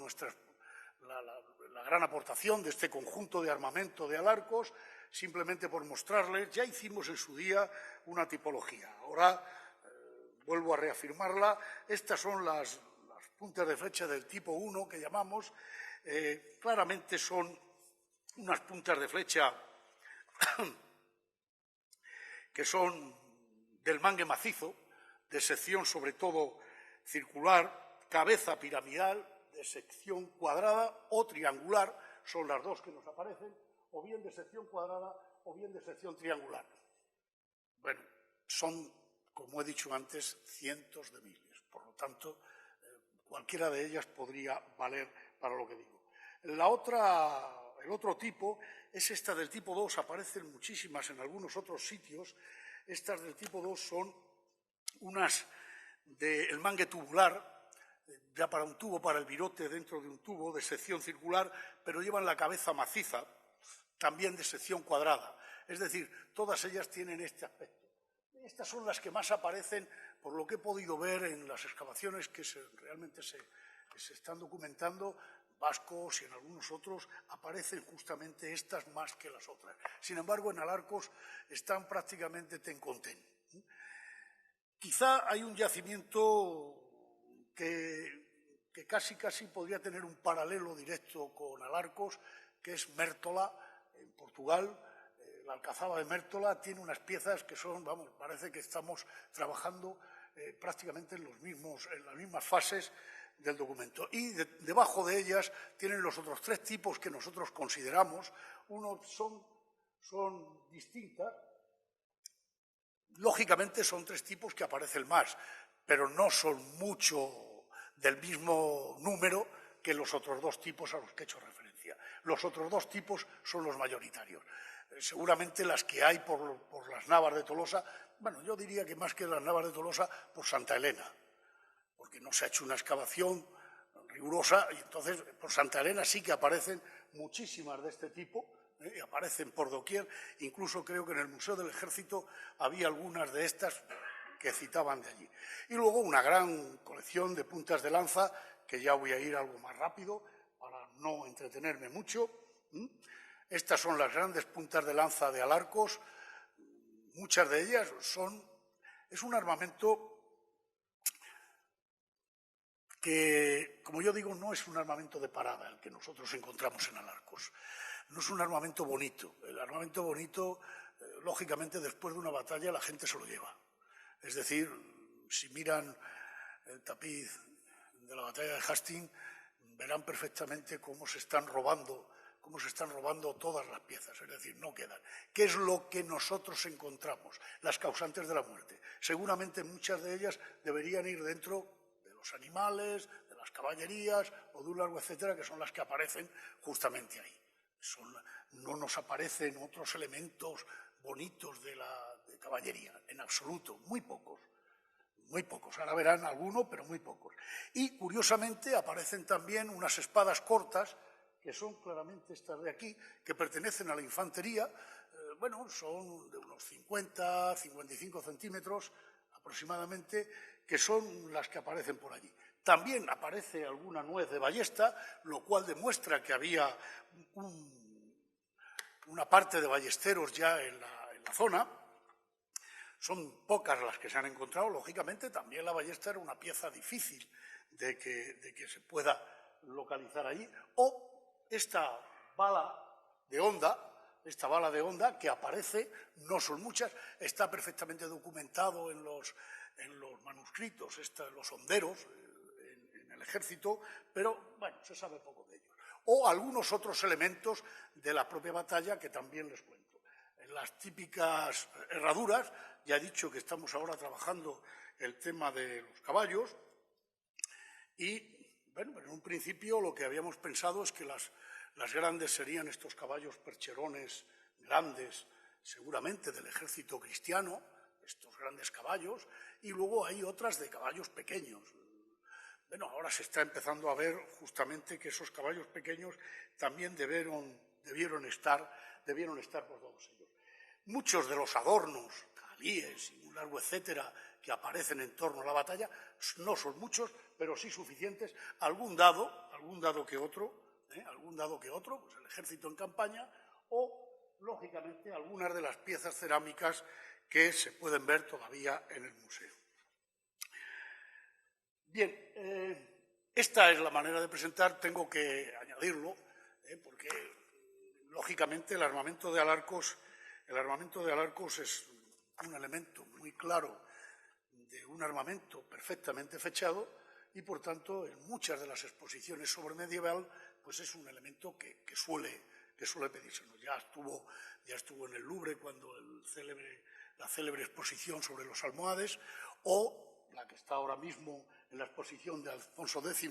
la gran aportación de este conjunto de armamento de Alarcos, simplemente por mostrarles, ya hicimos en su día una tipología. Ahora vuelvo a reafirmarla. Estas son las puntas de flecha del tipo 1 que llamamos. Claramente son unas puntas de flecha que son del mangue macizo, de sección sobre todo circular, cabeza piramidal, de sección cuadrada o triangular, son las dos que nos aparecen, o bien de sección cuadrada o bien de sección triangular. Bueno, son, como he dicho antes, cientos de miles, por lo tanto, cualquiera de ellas podría valer para lo que digo. El otro tipo es esta del tipo 2, aparecen muchísimas en algunos otros sitios. Estas del tipo 2 son unas del mangue tubular, ya para un tubo, para el virote dentro de un tubo de sección circular, pero llevan la cabeza maciza, también de sección cuadrada. Es decir, todas ellas tienen este aspecto. Estas son las que más aparecen, por lo que he podido ver en las excavaciones que realmente se están documentando, vascos y en algunos otros, aparecen justamente estas más que las otras. Sin embargo, en Alarcos están prácticamente ten con ten. Quizá hay un yacimiento que casi podría tener un paralelo directo con Alarcos, que es Mértola, en Portugal. La Alcazaba de Mértola tiene unas piezas que son, vamos, parece que estamos trabajando prácticamente en las mismas fases del documento. Y debajo de ellas tienen los otros tres tipos que nosotros consideramos. Uno son distintas. Lógicamente son tres tipos que aparecen más, pero no son mucho del mismo número que los otros dos tipos a los que he hecho referencia. Los otros dos tipos son los mayoritarios. Seguramente las que hay por las Navas de Tolosa, bueno, yo diría que más que las Navas de Tolosa, por Santa Elena, porque no se ha hecho una excavación rigurosa, y entonces por Santa Elena sí que aparecen muchísimas de este tipo, y aparecen por doquier. Incluso creo que en el Museo del Ejército había algunas de estas que citaban de allí. Y luego una gran colección de puntas de lanza, que ya voy a ir algo más rápido para no entretenerme mucho. Estas son las grandes puntas de lanza de Alarcos. Muchas de ellas es un armamento que, como yo digo, no es un armamento de parada el que nosotros encontramos en Alarcos. No es un armamento bonito. El armamento bonito, lógicamente, después de una batalla la gente se lo lleva. Es decir, si miran el tapiz de la batalla de Hastings, verán perfectamente cómo se están robando todas las piezas, es decir, no quedan. ¿Qué es lo que nosotros encontramos? Las causantes de la muerte. Seguramente muchas de ellas deberían ir dentro de los animales, de las caballerías o de un largo etcétera, que son las que aparecen justamente ahí. No nos aparecen otros elementos bonitos de caballería, en absoluto, muy pocos. Muy pocos, ahora verán alguno, pero muy pocos. Y, curiosamente, aparecen también unas espadas cortas, que son claramente estas de aquí, que pertenecen a la infantería. Bueno, son de unos 50, 55 centímetros aproximadamente, que son las que aparecen por allí. También aparece alguna nuez de ballesta, lo cual demuestra que había una parte de ballesteros ya en la zona. Son pocas las que se han encontrado. Lógicamente, también la ballesta era una pieza difícil de que se pueda localizar allí. O esta bala de honda que aparece, no son muchas, está perfectamente documentado en los manuscritos, en los honderos, en el ejército, pero bueno, se sabe poco de ellos. O algunos otros elementos de la propia batalla que también les cuento. En las típicas herraduras, ya he dicho que estamos ahora trabajando el tema de los caballos y, bueno, en un principio lo que habíamos pensado es que las grandes serían estos caballos percherones grandes, seguramente del ejército cristiano, estos grandes caballos, y luego hay otras de caballos pequeños. Bueno, ahora se está empezando a ver justamente que esos caballos pequeños también debieron estar por todos ellos. Muchos de los adornos, calíes y un largo etcétera, que aparecen en torno a la batalla, no son muchos, pero sí suficientes. Algún dado que otro, pues el ejército en campaña, o, lógicamente, algunas de las piezas cerámicas que se pueden ver todavía en el museo. Bien, esta es la manera de presentar, tengo que añadirlo, porque, lógicamente, el armamento de Alarcos es un elemento muy claro de un armamento perfectamente fechado y, por tanto, en muchas de las exposiciones sobre medieval, pues es un elemento que suele pedírselo. Ya estuvo en el Louvre cuando la célebre exposición sobre los almohades, o la que está ahora mismo en la exposición de Alfonso X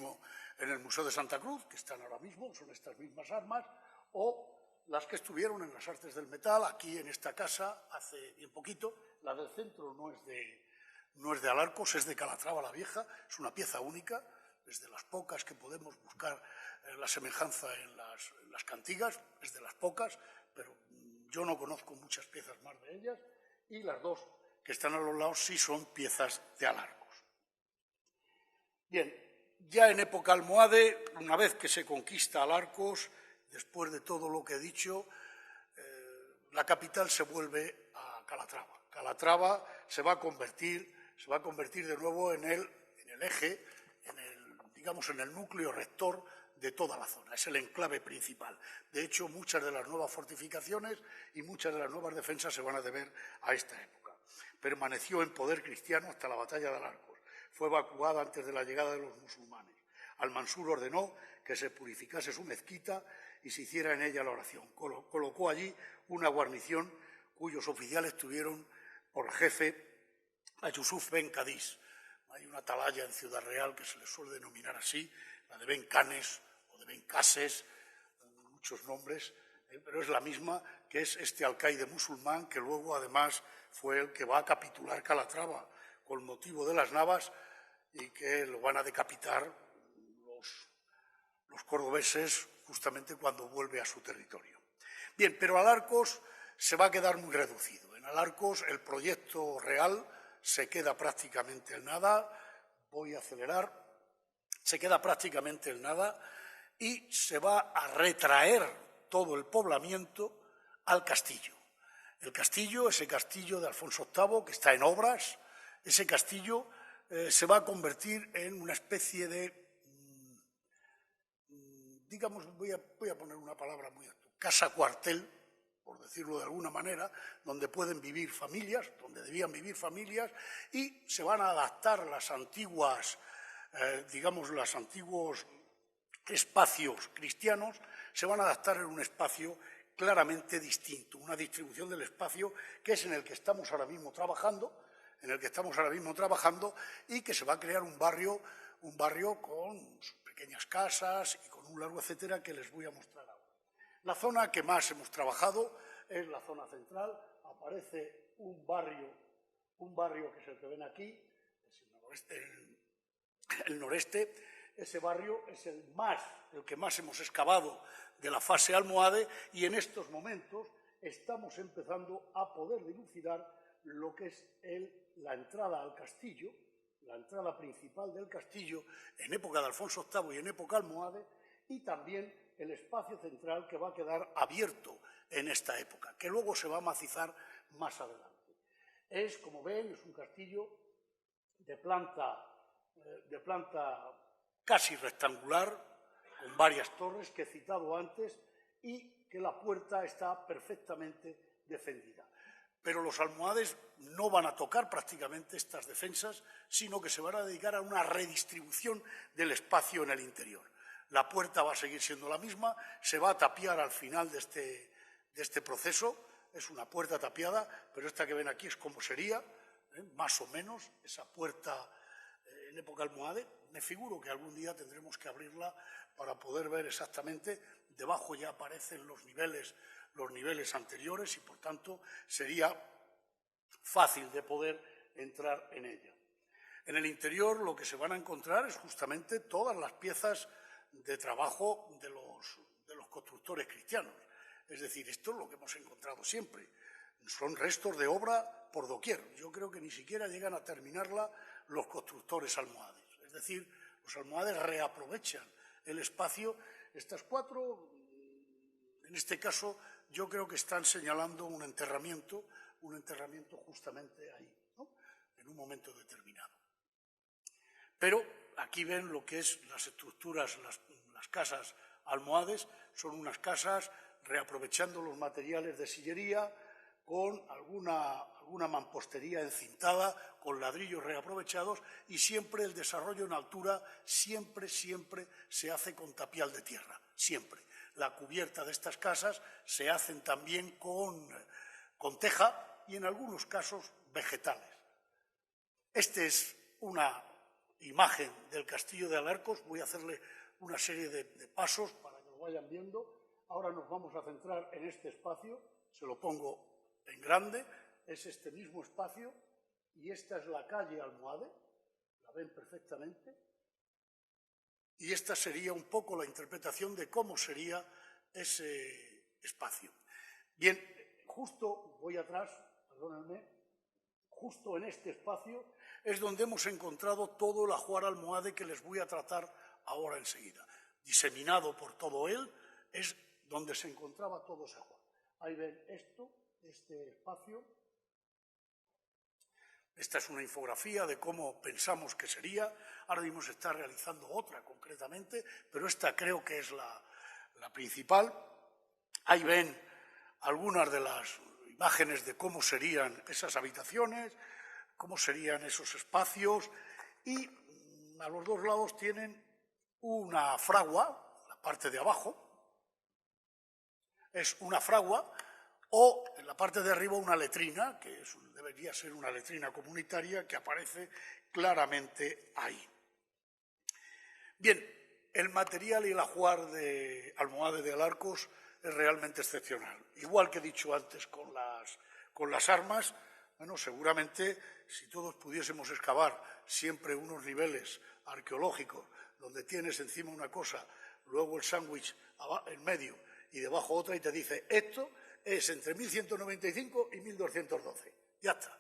en el Museo de Santa Cruz, que están ahora mismo, son estas mismas armas, o las que estuvieron en las Artes del Metal, aquí en esta casa, hace bien poquito. La del centro no es de Alarcos, es de Calatrava la Vieja, es una pieza única, es de las pocas que podemos buscar la semejanza en las cantigas, es de las pocas, pero yo no conozco muchas piezas más de ellas, y las dos que están a los lados sí son piezas de Alarcos. Bien, ya en época almohade, una vez que se conquista Alarcos, después de todo lo que he dicho, la capital se vuelve a Calatrava. Calatrava se va a convertir de nuevo en el eje, en el núcleo rector de toda la zona. Es el enclave principal. De hecho, muchas de las nuevas fortificaciones y muchas de las nuevas defensas se van a deber a esta época. Permaneció en poder cristiano hasta la batalla de Alarcos. Fue evacuada antes de la llegada de los musulmanes. Al-Mansur ordenó que se purificase su mezquita y se hiciera en ella la oración. Colocó allí una guarnición cuyos oficiales tuvieron por jefe a Yusuf Ben Cadís. Hay una atalaya en Ciudad Real que se le suele denominar así, la de Ben Canes o de Ben Cases, muchos nombres, pero es la misma, que es este alcaide musulmán que luego además fue el que va a capitular Calatrava con motivo de las Navas y que lo van a decapitar los cordobeses justamente cuando vuelve a su territorio. Bien, pero Alarcos se va a quedar muy reducido. En Alarcos el proyecto real se queda prácticamente en nada, voy a acelerar, se queda prácticamente en nada y se va a retraer todo el poblamiento al castillo. El castillo, ese castillo de Alfonso VIII que está en obras, ese castillo se va a convertir en una especie de, digamos, voy a poner una palabra muy actual, casa cuartel, por decirlo de alguna manera, donde pueden vivir familias, donde debían vivir familias, y se van a adaptar las antiguas, digamos, los antiguos espacios cristianos, se van a adaptar en un espacio claramente distinto, una distribución del espacio que es en el que estamos ahora mismo trabajando, y que se va a crear un barrio con sus pequeñas casas y con un largo etcétera que les voy a mostrar ahora. La zona que más hemos trabajado es la zona central. Aparece un barrio que es el que ven aquí, es el noreste. Ese barrio es el que más hemos excavado de la fase almohade y en estos momentos estamos empezando a poder dilucidar lo que es la entrada al castillo, la entrada principal del castillo en época de Alfonso VIII y en época almohade, y también el espacio central que va a quedar abierto en esta época, que luego se va a macizar más adelante. Es, como ven, es un castillo de planta casi rectangular, con varias torres que he citado antes, y que la puerta está perfectamente defendida. Pero los almohades no van a tocar prácticamente estas defensas, sino que se van a dedicar a una redistribución del espacio en el interior. La puerta va a seguir siendo la misma, se va a tapiar al final de este proceso, es una puerta tapiada, pero esta que ven aquí es como sería, más o menos, esa puerta en época almohade. Me figuro que algún día tendremos que abrirla para poder ver exactamente. Debajo ya aparecen los niveles anteriores y, por tanto, sería fácil de poder entrar en ella. En el interior lo que se van a encontrar es justamente todas las piezas de trabajo de los constructores cristianos. Es decir, esto es lo que hemos encontrado siempre. Son restos de obra por doquier. Yo creo que ni siquiera llegan a terminarla los constructores almohades. Es decir, los almohades reaprovechan el espacio. Estas cuatro, en este caso, yo creo que están señalando un enterramiento justamente ahí, ¿no? En un momento determinado. Pero aquí ven lo que es las estructuras, las casas almohades, son unas casas reaprovechando los materiales de sillería, con alguna mampostería encintada, con ladrillos reaprovechados, y siempre el desarrollo en altura, siempre se hace con tapial de tierra, siempre. La cubierta de estas casas se hacen también con teja y en algunos casos vegetales. Esta es una imagen del castillo de Alarcos. Voy a hacerle una serie de pasos para que lo vayan viendo. Ahora nos vamos a centrar en este espacio, se lo pongo en grande, es este mismo espacio y esta es la calle Almohade, la ven perfectamente, y esta sería un poco la interpretación de cómo sería ese espacio. Bien, justo voy atrás, perdónenme, justo en este espacio es donde hemos encontrado todo el ajuar almohade que les voy a tratar ahora enseguida. Diseminado por todo él es donde se encontraba todo ese ajuar. Ahí ven este espacio. Esta es una infografía de cómo pensamos que sería. Ahora mismo se está realizando otra concretamente, pero esta creo que es la principal. Ahí ven algunas de las imágenes de cómo serían esas habitaciones, cómo serían esos espacios, y a los dos lados tienen una fragua, la parte de abajo es una fragua, o en la parte de arriba una letrina, que debería ser una letrina comunitaria, que aparece claramente ahí. Bien, el material y el ajuar de Almohade de Alarcos es realmente excepcional. Igual que he dicho antes con las armas, bueno, seguramente si todos pudiésemos excavar siempre unos niveles arqueológicos donde tienes encima una cosa, luego el sándwich en medio y debajo otra y te dice esto es entre 1195 y 1212. Ya está.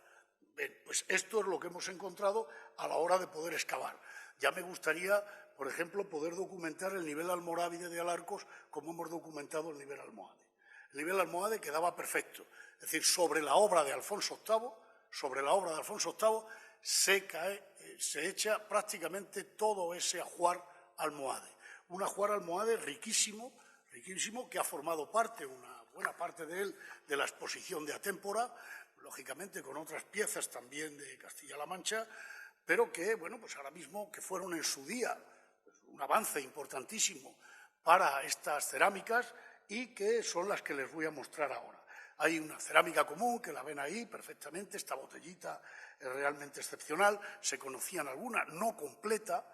Bien, pues esto es lo que hemos encontrado a la hora de poder excavar. Ya me gustaría, por ejemplo, poder documentar el nivel almorávide de Alarcos como hemos documentado el nivel almohade. El nivel almohade quedaba perfecto. Es decir, sobre la obra de Alfonso VIII, se echa prácticamente todo ese ajuar almohade. Un ajuar almohade riquísimo, que ha formado parte, una buena parte de él, de la exposición de Atémpora, lógicamente con otras piezas también de Castilla-La Mancha, pero que, bueno, pues ahora mismo que fueron en su día un avance importantísimo para estas cerámicas y que son las que les voy a mostrar ahora. Hay una cerámica común, que la ven ahí perfectamente, esta botellita es realmente excepcional, se conocían algunas, no completa,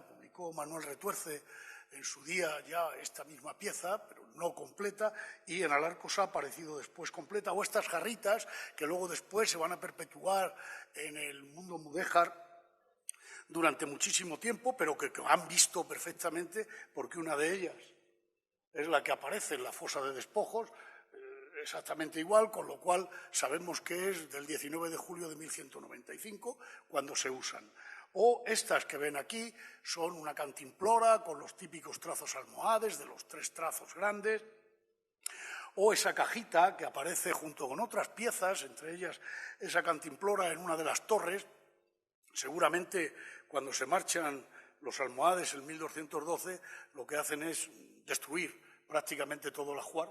publicó Manuel Retuerce en su día ya esta misma pieza, pero no completa, y en Alarcos ha aparecido después completa, o estas jarritas que luego después se van a perpetuar en el mundo mudéjar durante muchísimo tiempo, pero que han visto perfectamente, porque una de ellas es la que aparece en la fosa de despojos, exactamente igual, con lo cual sabemos que es del 19 de julio de 1195 cuando se usan. O estas que ven aquí son una cantimplora con los típicos trazos almohades, de los 3 trazos grandes, o esa cajita que aparece junto con otras piezas, entre ellas esa cantimplora en una de las torres. Seguramente cuando se marchan los almohades en 1212 lo que hacen es destruir prácticamente todo el ajuar,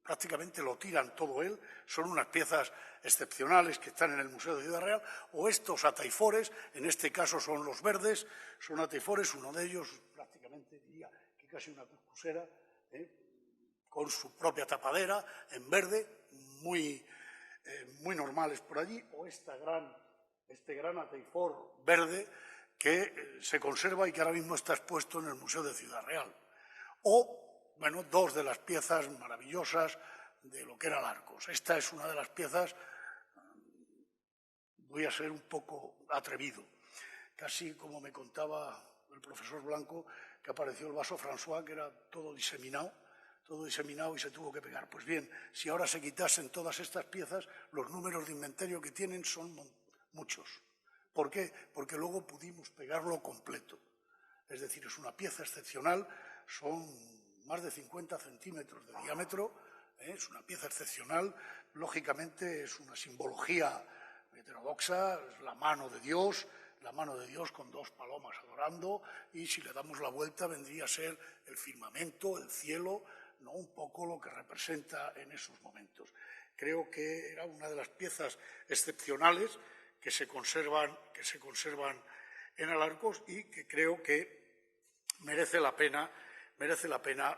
prácticamente lo tiran todo él, son unas piezas excepcionales que están en el Museo de Ciudad Real, o estos ataifores, en este caso son los verdes, son ataifores, uno de ellos prácticamente diría que casi una cuscusera, con su propia tapadera en verde, muy normales por allí, o este gran ataifor verde que se conserva y que ahora mismo está expuesto en el Museo de Ciudad Real. O bueno, 2 de las piezas maravillosas de lo que era Alarcos. Esta es una de las piezas, voy a ser un poco atrevido, casi como me contaba el profesor Blanco, que apareció el vaso François, que era todo diseminado y se tuvo que pegar. Pues bien, si ahora se quitasen todas estas piezas, los números de inventario que tienen son muchos. ¿Por qué? Porque luego pudimos pegarlo completo. Es decir, es una pieza excepcional, son más de 50 centímetros de diámetro, es una pieza excepcional, lógicamente es una simbología heterodoxa, es la mano de Dios con 2 palomas adorando, y si le damos la vuelta vendría a ser el firmamento, el cielo, ¿no? Un poco lo que representa en esos momentos. Creo que era una de las piezas excepcionales que se conservan en Alarcos y que creo que merece la pena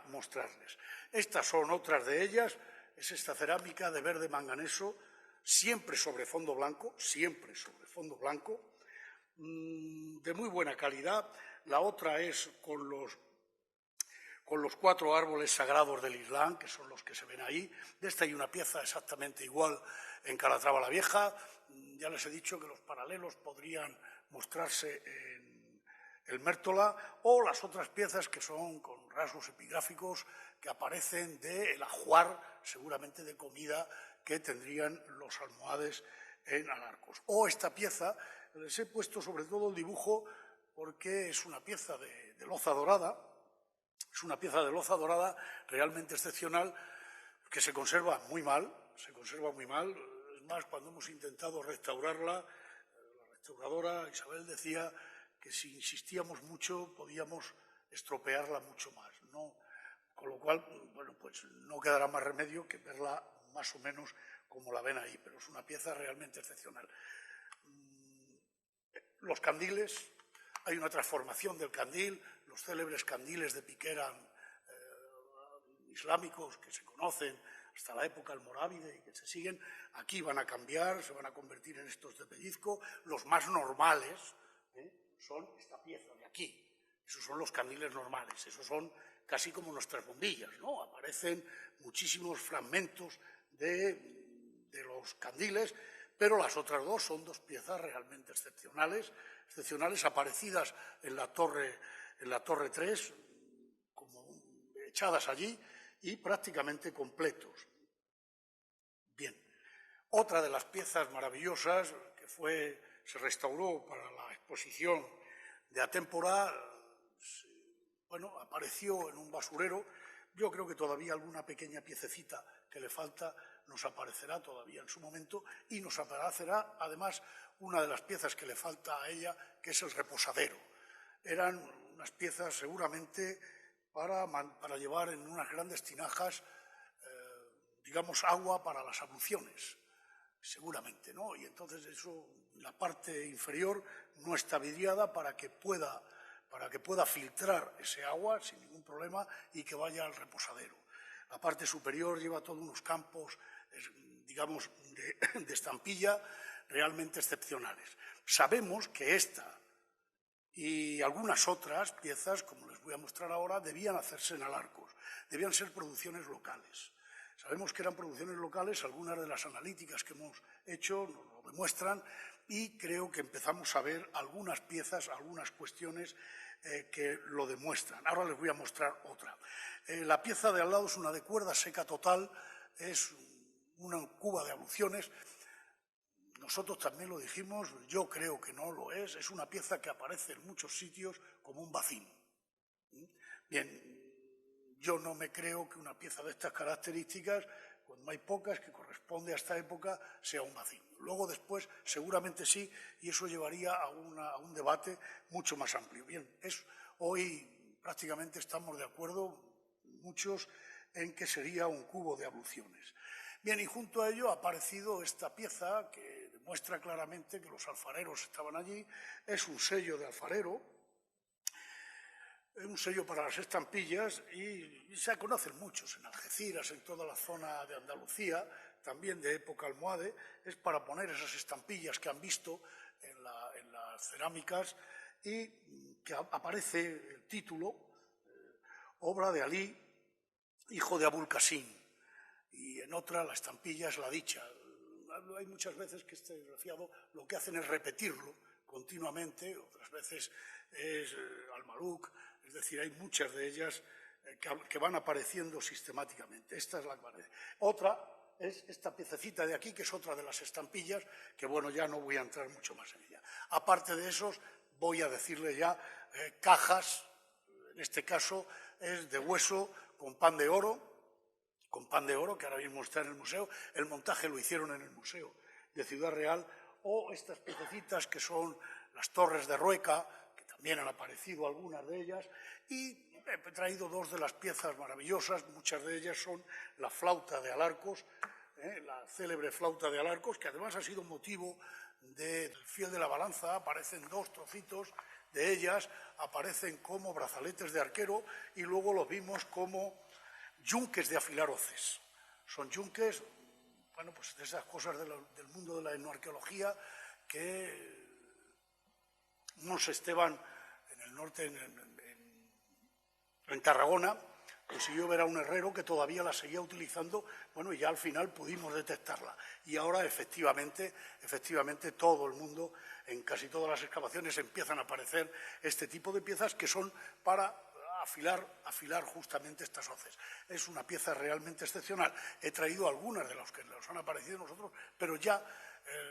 mostrarles. Estas son otras de ellas, es esta cerámica de verde manganeso, siempre sobre fondo blanco, de muy buena calidad. La otra es con los 4 árboles sagrados del Islam, que son los que se ven ahí. De esta hay una pieza exactamente igual en Calatrava la Vieja. Ya les he dicho que los paralelos podrían mostrarse en el Mértola, o las otras piezas que son con rasgos epigráficos que aparecen del ajuar, seguramente de comida, que tendrían los almohades en Alarcos. O esta pieza, les he puesto sobre todo el dibujo porque es una pieza de loza dorada, realmente excepcional, que se conserva muy mal. Es más, cuando hemos intentado restaurarla, la restauradora Isabel decía que si insistíamos mucho podíamos estropearla mucho más, ¿no? Con lo cual, bueno, pues no quedará más remedio que verla más o menos como la ven ahí, pero es una pieza realmente excepcional. Los candiles, hay una transformación del candil, los célebres candiles de piquera islámicos que se conocen hasta la época almorávide y que se siguen, aquí van a cambiar, se van a convertir en estos de pellizco. Los más normales son esta pieza de aquí, esos son los candiles normales, esos son casi como nuestras bombillas, ¿no? Aparecen muchísimos fragmentos de los candiles, pero las otras dos son dos piezas realmente excepcionales, aparecidas en la torre 3, como echadas allí y prácticamente completos. Bien, otra de las piezas maravillosas que se restauró para la exposición de Atémpora, bueno, apareció en un basurero. Yo creo que todavía alguna pequeña piececita que le falta nos aparecerá todavía en su momento, y nos aparecerá además una de las piezas que le falta a ella, que es el reposadero. Eran unas piezas seguramente para llevar en unas grandes tinajas, digamos, agua para las abluciones, seguramente, ¿no? Y entonces eso, la parte inferior no está vidriada para que pueda filtrar ese agua sin ningún problema y que vaya al reposadero. La parte superior lleva todos unos campos, digamos, de estampilla realmente excepcionales. Sabemos que esta y algunas otras piezas, como les voy a mostrar ahora, debían hacerse en Alarcos, debían ser producciones locales. Sabemos que eran producciones locales, algunas de las analíticas que hemos hecho nos lo demuestran, y creo que empezamos a ver algunas piezas, algunas cuestiones que lo demuestran. Ahora les voy a mostrar otra. La pieza de al lado es una de cuerda seca total, es una cuba de abluciones. Nosotros también lo dijimos, yo creo que no lo es una pieza que aparece en muchos sitios como un bacín. Bien, yo no me creo que una pieza de estas características, cuando hay pocas, que corresponde a esta época, sea un bacín. Luego después seguramente sí, y eso llevaría a un debate mucho más amplio. Bien, hoy prácticamente estamos de acuerdo muchos en que sería un cubo de abluciones. Bien, y junto a ello ha aparecido esta pieza que demuestra claramente que los alfareros estaban allí. Es un sello de alfarero, es un sello para las estampillas, y se conocen muchos en Algeciras, en toda la zona de Andalucía, también de época almohade. Es para poner esas estampillas que han visto en las cerámicas, y que aparece el título, obra de Alí, hijo de Abul Qasim, y en otra la estampilla es la dicha. Hay muchas veces que este desgraciado lo que hacen es repetirlo continuamente, otras veces es al-Maluk, es decir, hay muchas de ellas que van apareciendo sistemáticamente. Esta es la que aparece. Otra es esta piececita de aquí, que es otra de las estampillas, que bueno, ya no voy a entrar mucho más en ella. Aparte de esos, voy a decirle ya cajas, en este caso es de hueso con pan de oro, que ahora mismo está en el museo. El montaje lo hicieron en el Museo de Ciudad Real. O estas piececitas que son las torres de Rueca, que también han aparecido algunas de ellas, y he traído dos de las piezas maravillosas. Muchas de ellas son la flauta de Alarcos, la célebre flauta de Alarcos, que además ha sido motivo del fiel de la balanza. Aparecen dos trocitos de ellas, aparecen como brazaletes de arquero, y luego los vimos como yunques de afilar hoces. Son yunques, bueno, pues de esas cosas del mundo de la etnoarqueología que Mons Esteban, en el norte, en Tarragona, consiguió ver a un herrero que todavía la seguía utilizando, bueno, y ya al final pudimos detectarla. Y ahora, efectivamente, todo el mundo, en casi todas las excavaciones, empiezan a aparecer este tipo de piezas que son para afilar justamente estas hoces. Es una pieza realmente excepcional. He traído algunas de las que nos han aparecido nosotros, pero ya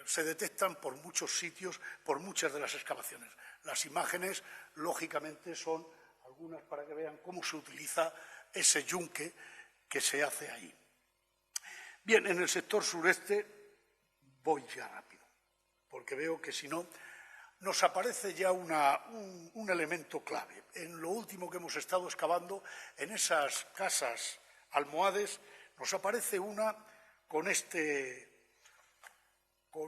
se detectan por muchos sitios, por muchas de las excavaciones. Las imágenes, lógicamente, son algunas para que vean cómo se utiliza ese yunque que se hace ahí. Bien, en el sector sureste voy ya rápido, porque veo que si no nos aparece ya un elemento clave. En lo último que hemos estado excavando, en esas casas almohades, nos aparece una con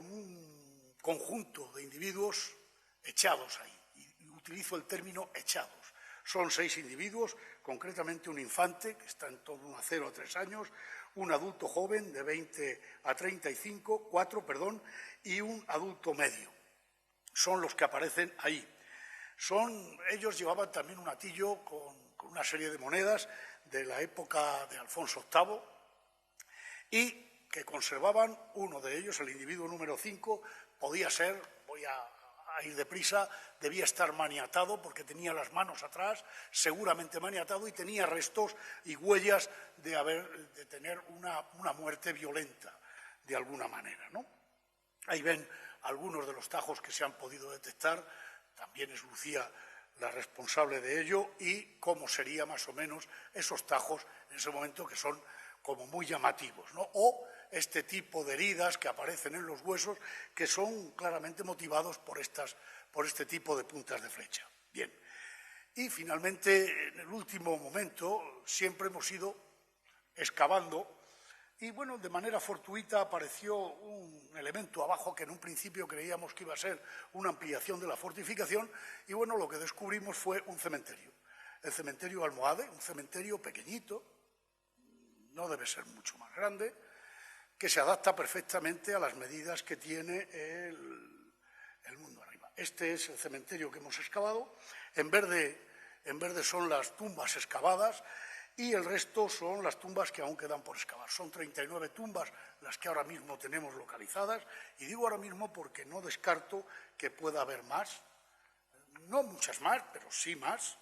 un conjunto de individuos echados ahí, y utilizo el término echados. Son 6 individuos, concretamente un infante, que está en torno a 0 a 3 años, un adulto joven de 20 a 35, 4, y un adulto medio. Son los que aparecen ahí. Ellos llevaban también un atillo con una serie de monedas de la época de Alfonso VIII y que conservaban, uno de ellos, el individuo número 5, podía ser, voy a ir deprisa, debía estar maniatado porque tenía las manos atrás, seguramente maniatado, y tenía restos y huellas de tener una muerte violenta de alguna manera, ¿no? Ahí ven algunos de los tajos que se han podido detectar, también es Lucía la responsable de ello, y cómo serían más o menos esos tajos en ese momento, que son como muy llamativos, ¿no? O este tipo de heridas que aparecen en los huesos, que son claramente motivados por este tipo de puntas de flecha. Bien, y finalmente, en el último momento, siempre hemos ido excavando, y bueno, de manera fortuita apareció un elemento abajo que en un principio creíamos que iba a ser una ampliación de la fortificación, y bueno, lo que descubrimos fue un cementerio. El cementerio Almohade, un cementerio pequeñito, no debe ser mucho más grande, que se adapta perfectamente a las medidas que tiene el mundo arriba. Este es el cementerio que hemos excavado. En verde son las tumbas excavadas, y el resto son las tumbas que aún quedan por excavar. Son 39 tumbas las que ahora mismo tenemos localizadas, y digo ahora mismo porque no descarto que pueda haber más, no muchas más, pero sí más.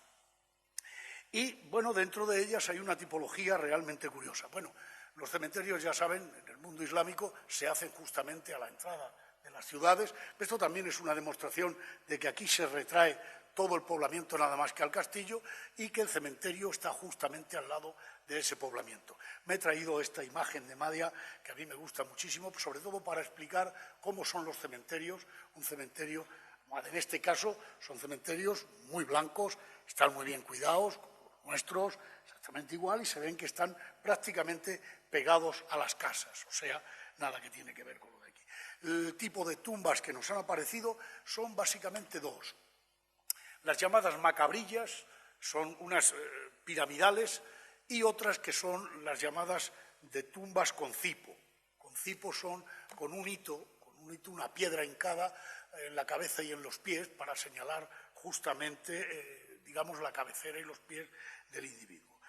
Y, bueno, dentro de ellas hay una tipología realmente curiosa. Bueno, los cementerios, ya saben, en el mundo islámico se hacen justamente a la entrada de las ciudades. Esto también es una demostración de que aquí se retrae todo el poblamiento nada más que al castillo, y que el cementerio está justamente al lado de ese poblamiento. Me he traído esta imagen de Madia, que a mí me gusta muchísimo, sobre todo para explicar cómo son los cementerios. Un cementerio, en este caso, son cementerios muy blancos, están muy bien cuidados, nuestros, exactamente igual, y se ven que están prácticamente pegados a las casas, o sea, nada que tiene que ver con lo de aquí. El tipo de tumbas que nos han aparecido son básicamente 2. Las llamadas macabrillas son unas piramidales, y otras que son las llamadas de tumbas con cipo. Con cipo son con un hito, una piedra hincada en la cabeza y en los pies para señalar justamente, digamos, la cabecera y los pies del individuo.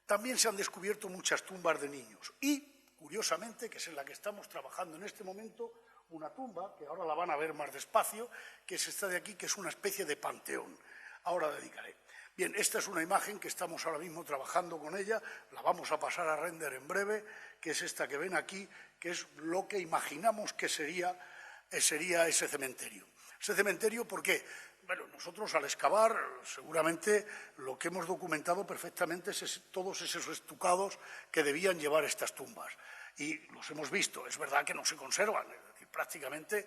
También se han descubierto muchas tumbas de niños y, curiosamente, que es en la que estamos trabajando en este momento, una tumba, que ahora la van a ver más despacio, que es esta de aquí, que es una especie de panteón. Ahora dedicaré. Bien, esta es una imagen que estamos ahora mismo trabajando con ella, la vamos a pasar a render en breve, que es esta que ven aquí, que es lo que imaginamos que sería ese cementerio. Ese cementerio, ¿por qué? Bueno, nosotros al excavar, seguramente lo que hemos documentado perfectamente es todos esos estucados que debían llevar estas tumbas. Y los hemos visto, es verdad que no se conservan, es decir, prácticamente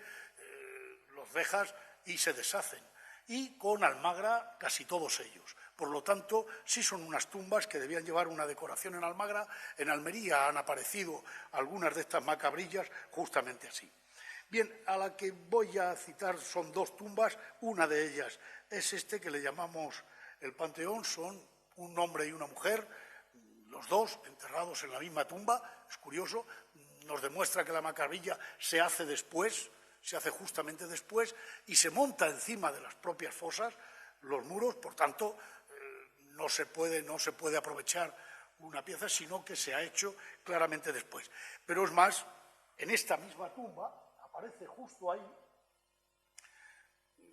los dejas y se deshacen. Y con almagra casi todos ellos. Por lo tanto, sí son unas tumbas que debían llevar una decoración en almagra. En Almería han aparecido algunas de estas macabrillas justamente así. Bien, a la que voy a citar son 2 tumbas, una de ellas es este que le llamamos el Panteón, son un hombre y una mujer, los dos enterrados en la misma tumba. Es curioso, nos demuestra que la macabrilla se hace después, se hace justamente después, y se monta encima de las propias fosas, los muros, por tanto, no se puede aprovechar una pieza, sino que se ha hecho claramente después. Pero es más, en esta misma tumba aparece justo ahí,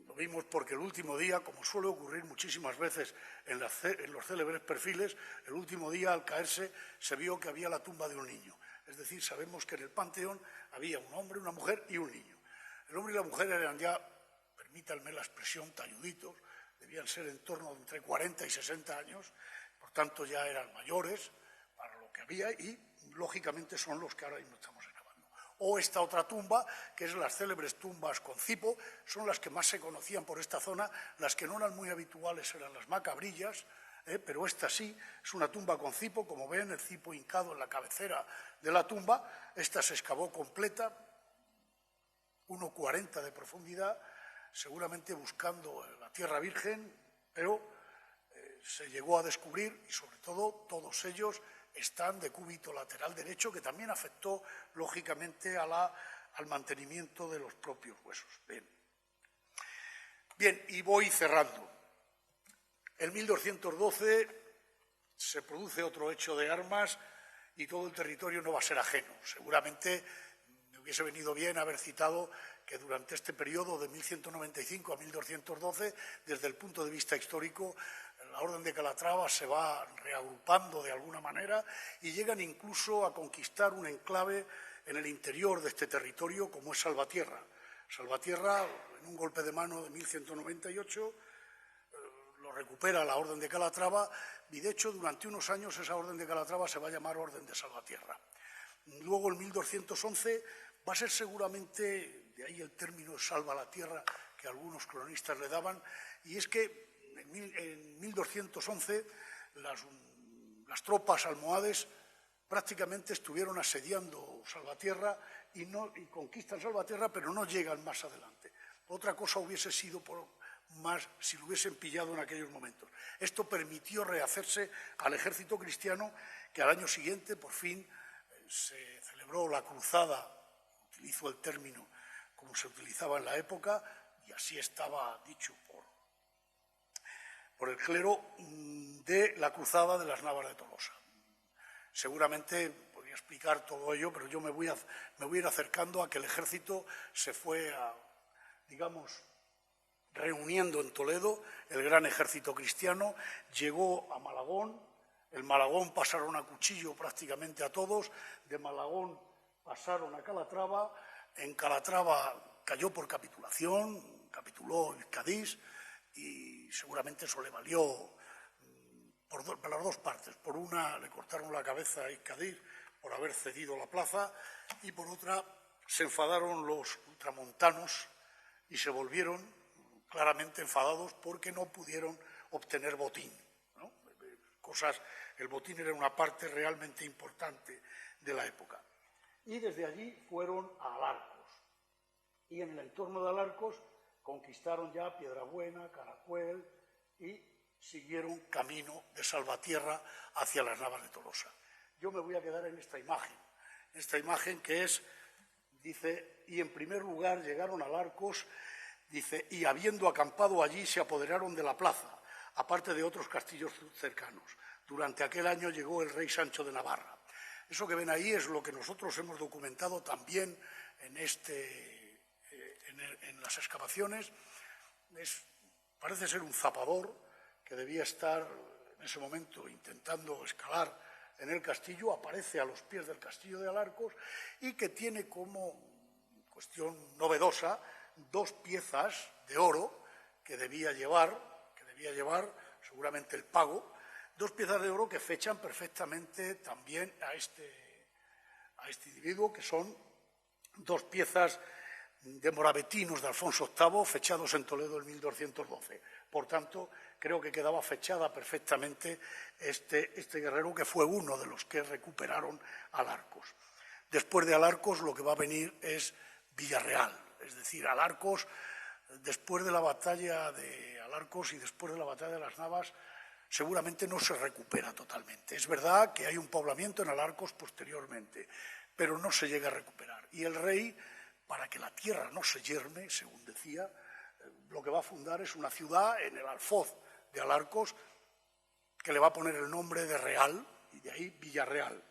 lo vimos porque el último día, como suele ocurrir muchísimas veces en los célebres perfiles, el último día al caerse se vio que había la tumba de un niño. Es decir, sabemos que en el panteón había un hombre, una mujer y un niño. El hombre y la mujer eran ya, permítanme la expresión, talluditos, debían ser en torno de entre 40 y 60 años, por tanto ya eran mayores para lo que había, y lógicamente son los que ahora mismo estamos excavando. O esta otra tumba, que es las célebres tumbas con cipo, son las que más se conocían por esta zona. Las que no eran muy habituales eran las macabrillas, pero esta sí, es una tumba con cipo, como ven, el cipo hincado en la cabecera de la tumba. Esta se excavó completa, 1,40 de profundidad, seguramente buscando la tierra virgen, pero se llegó a descubrir, y sobre todo todos ellos están de cúbito lateral derecho, que también afectó lógicamente al mantenimiento de los propios huesos. Bien, y voy cerrando. En 1212 se produce otro hecho de armas y todo el territorio no va a ser ajeno. Seguramente me hubiese venido bien haber citado que durante este periodo de 1195 a 1212, desde el punto de vista histórico, la Orden de Calatrava se va reagrupando de alguna manera y llegan incluso a conquistar un enclave en el interior de este territorio como es Salvatierra. Salvatierra, en un golpe de mano de 1198, lo recupera la Orden de Calatrava y, de hecho, durante unos años esa Orden de Calatrava se va a llamar Orden de Salvatierra. Luego, en 1211, va a ser seguramente, de ahí el término salva la tierra que algunos cronistas le daban, y es que en 1211 las tropas almohades prácticamente estuvieron asediando Salvatierra y conquistan Salvatierra, pero no llegan más adelante. Otra cosa hubiese sido más si lo hubiesen pillado en aquellos momentos. Esto permitió rehacerse al ejército cristiano, que al año siguiente, por fin, se celebró la cruzada, utilizo el término como se utilizaba en la época, y así estaba dicho por el clero, de la cruzada de las Navas de Tolosa. Seguramente podría explicar todo ello, pero yo me voy a ir acercando a que el ejército se fue, digamos, reuniendo en Toledo. El gran ejército cristiano llegó a Malagón. El Malagón pasaron a cuchillo prácticamente a todos. De Malagón pasaron a Calatrava. En Calatrava cayó por capitulación, capituló Cádiz, y seguramente eso le valió por las dos partes. Por una, le cortaron la cabeza a Cádiz por haber cedido la plaza, y por otra, se enfadaron los ultramontanos y se volvieron claramente enfadados porque no pudieron obtener botín, ¿no? El botín era una parte realmente importante de la época. Y desde allí fueron a Alarcos. Y en el entorno de Alarcos conquistaron ya Piedrabuena, Caracuel, y siguieron camino de Salvatierra hacia las Navas de Tolosa. Yo me voy a quedar en esta imagen que es, dice, y en primer lugar llegaron a Alarcos, dice, y habiendo acampado allí se apoderaron de la plaza, aparte de otros castillos cercanos. Durante aquel año llegó el rey Sancho de Navarra. Eso que ven ahí es lo que nosotros hemos documentado también en las excavaciones. Parece ser un zapador que debía estar en ese momento intentando escalar en el castillo, aparece a los pies del castillo de Alarcos y que tiene como cuestión novedosa 2 piezas de oro que debía llevar seguramente el pago, 2 piezas de oro que fechan perfectamente también a este individuo, que son 2 piezas de morabetinos de Alfonso VIII fechados en Toledo en 1212. Por tanto, creo que quedaba fechada perfectamente este guerrero, que fue uno de los que recuperaron Alarcos. Después de Alarcos lo que va a venir es Villarreal, es decir, Alarcos, después de la batalla de Alarcos y después de la batalla de las Navas, seguramente no se recupera totalmente. Es verdad que hay un poblamiento en Alarcos posteriormente, pero no se llega a recuperar. Y el rey, para que la tierra no se yerme, según decía, lo que va a fundar es una ciudad en el Alfoz de Alarcos, que le va a poner el nombre de Real, y de ahí Villarreal.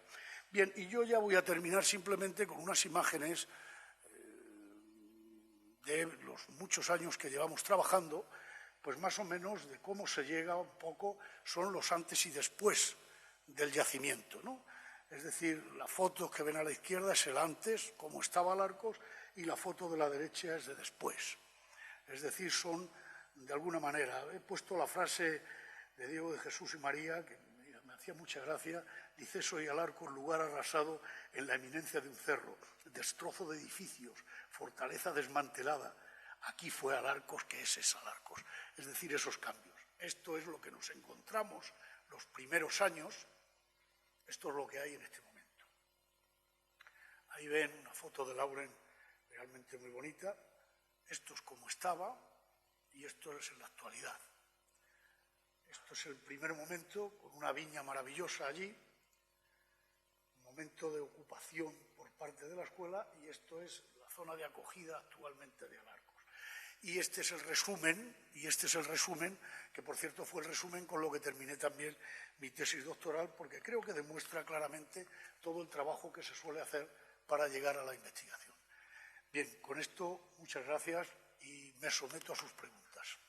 Bien, y yo ya voy a terminar simplemente con unas imágenes de los muchos años que llevamos trabajando, pues más o menos de cómo se llega un poco, son los antes y después del yacimiento, ¿no? Es decir, la foto que ven a la izquierda es el antes, cómo estaba Alarcos, y la foto de la derecha es de después. Es decir, son, de alguna manera, he puesto la frase de Diego de Jesús y María, que me hacía mucha gracia, dice: soy Alarcos, lugar arrasado en la eminencia de un cerro, destrozo de edificios, fortaleza desmantelada. Aquí fue Alarcos, que ese es Alarcos. Es decir, esos cambios. Esto es lo que nos encontramos los primeros años, esto es lo que hay en este momento. Ahí ven una foto de Lauren realmente muy bonita. Esto es como estaba y esto es en la actualidad. Esto es el primer momento, con una viña maravillosa allí, un momento de ocupación por parte de la escuela, y esto es la zona de acogida actualmente de Alarcos. Y este es el resumen, que por cierto fue el resumen con lo que terminé también mi tesis doctoral, porque creo que demuestra claramente todo el trabajo que se suele hacer para llegar a la investigación. Bien, con esto, muchas gracias y me someto a sus preguntas.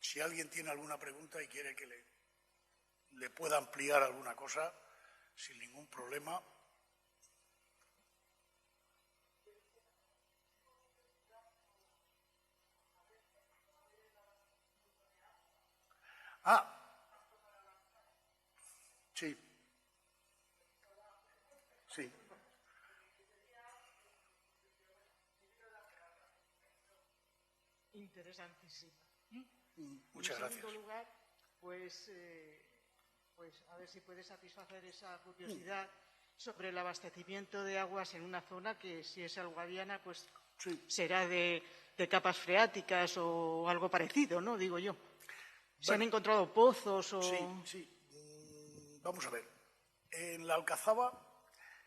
Si alguien tiene alguna pregunta y quiere que le pueda ampliar alguna cosa, sin ningún problema. Sí. Sí. Interesantísimo. Muchas gracias. En segundo lugar, pues a ver si puede satisfacer esa curiosidad sobre el abastecimiento de aguas en una zona que, si es alguadiana, pues sí, será de capas freáticas o algo parecido, ¿no? Digo yo. ¿Se han encontrado pozos o...? Sí. Vamos a ver. En la Alcazaba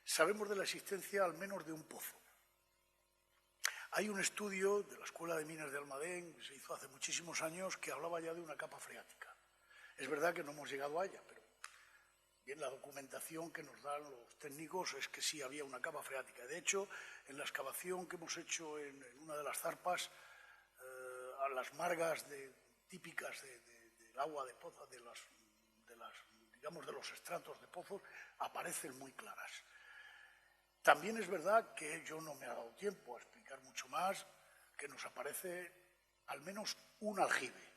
sabemos de la existencia al menos de un pozo. Hay un estudio de la Escuela de Minas de Almadén, que se hizo hace muchísimos años, que hablaba ya de una capa freática. Es verdad que no hemos llegado a ella, pero bien, la documentación que nos dan los técnicos es que sí había una capa freática. De hecho, en la excavación que hemos hecho en una de las zarpas, a las margas típicas del agua de pozo, digamos, de los estratos de pozos, aparecen muy claras. También es verdad que yo no me ha dado tiempo a explicar mucho más, que nos aparece al menos un aljibe.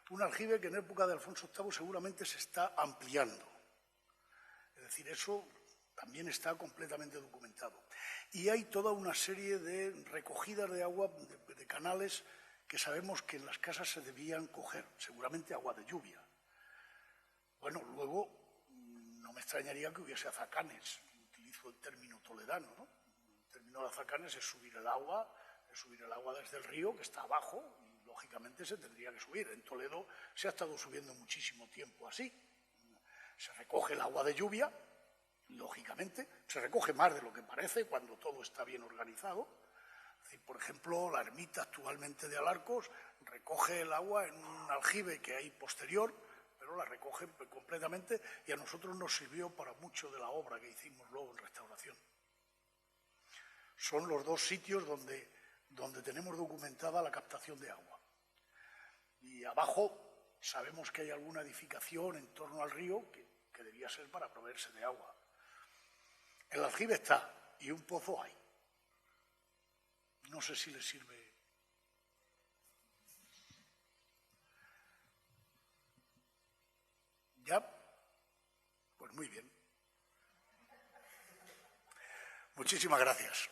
Un aljibe que en época de Alfonso VIII seguramente se está ampliando. Es decir, eso también está completamente documentado. Y hay toda una serie de recogidas de agua, de canales, que sabemos que en las casas se debían coger, seguramente agua de lluvia. Bueno, luego no me extrañaría que hubiese azacanes. Utilizo el término toledano, ¿no? El término de azacanes es subir el agua desde el río, que está abajo, y lógicamente se tendría que subir. En Toledo se ha estado subiendo muchísimo tiempo así. Se recoge el agua de lluvia, lógicamente, se recoge más de lo que parece cuando todo está bien organizado. Es decir, por ejemplo, la ermita actualmente de Alarcos recoge el agua en un aljibe que hay posterior, pero la recoge completamente, y a nosotros nos sirvió para mucho de la obra que hicimos luego en restauración. Son los dos sitios donde tenemos documentada la captación de agua. Y abajo sabemos que hay alguna edificación en torno al río que debía ser para proveerse de agua. El aljibe está y un pozo hay. No sé si les sirve. ¿Ya? Pues muy bien. Muchísimas gracias.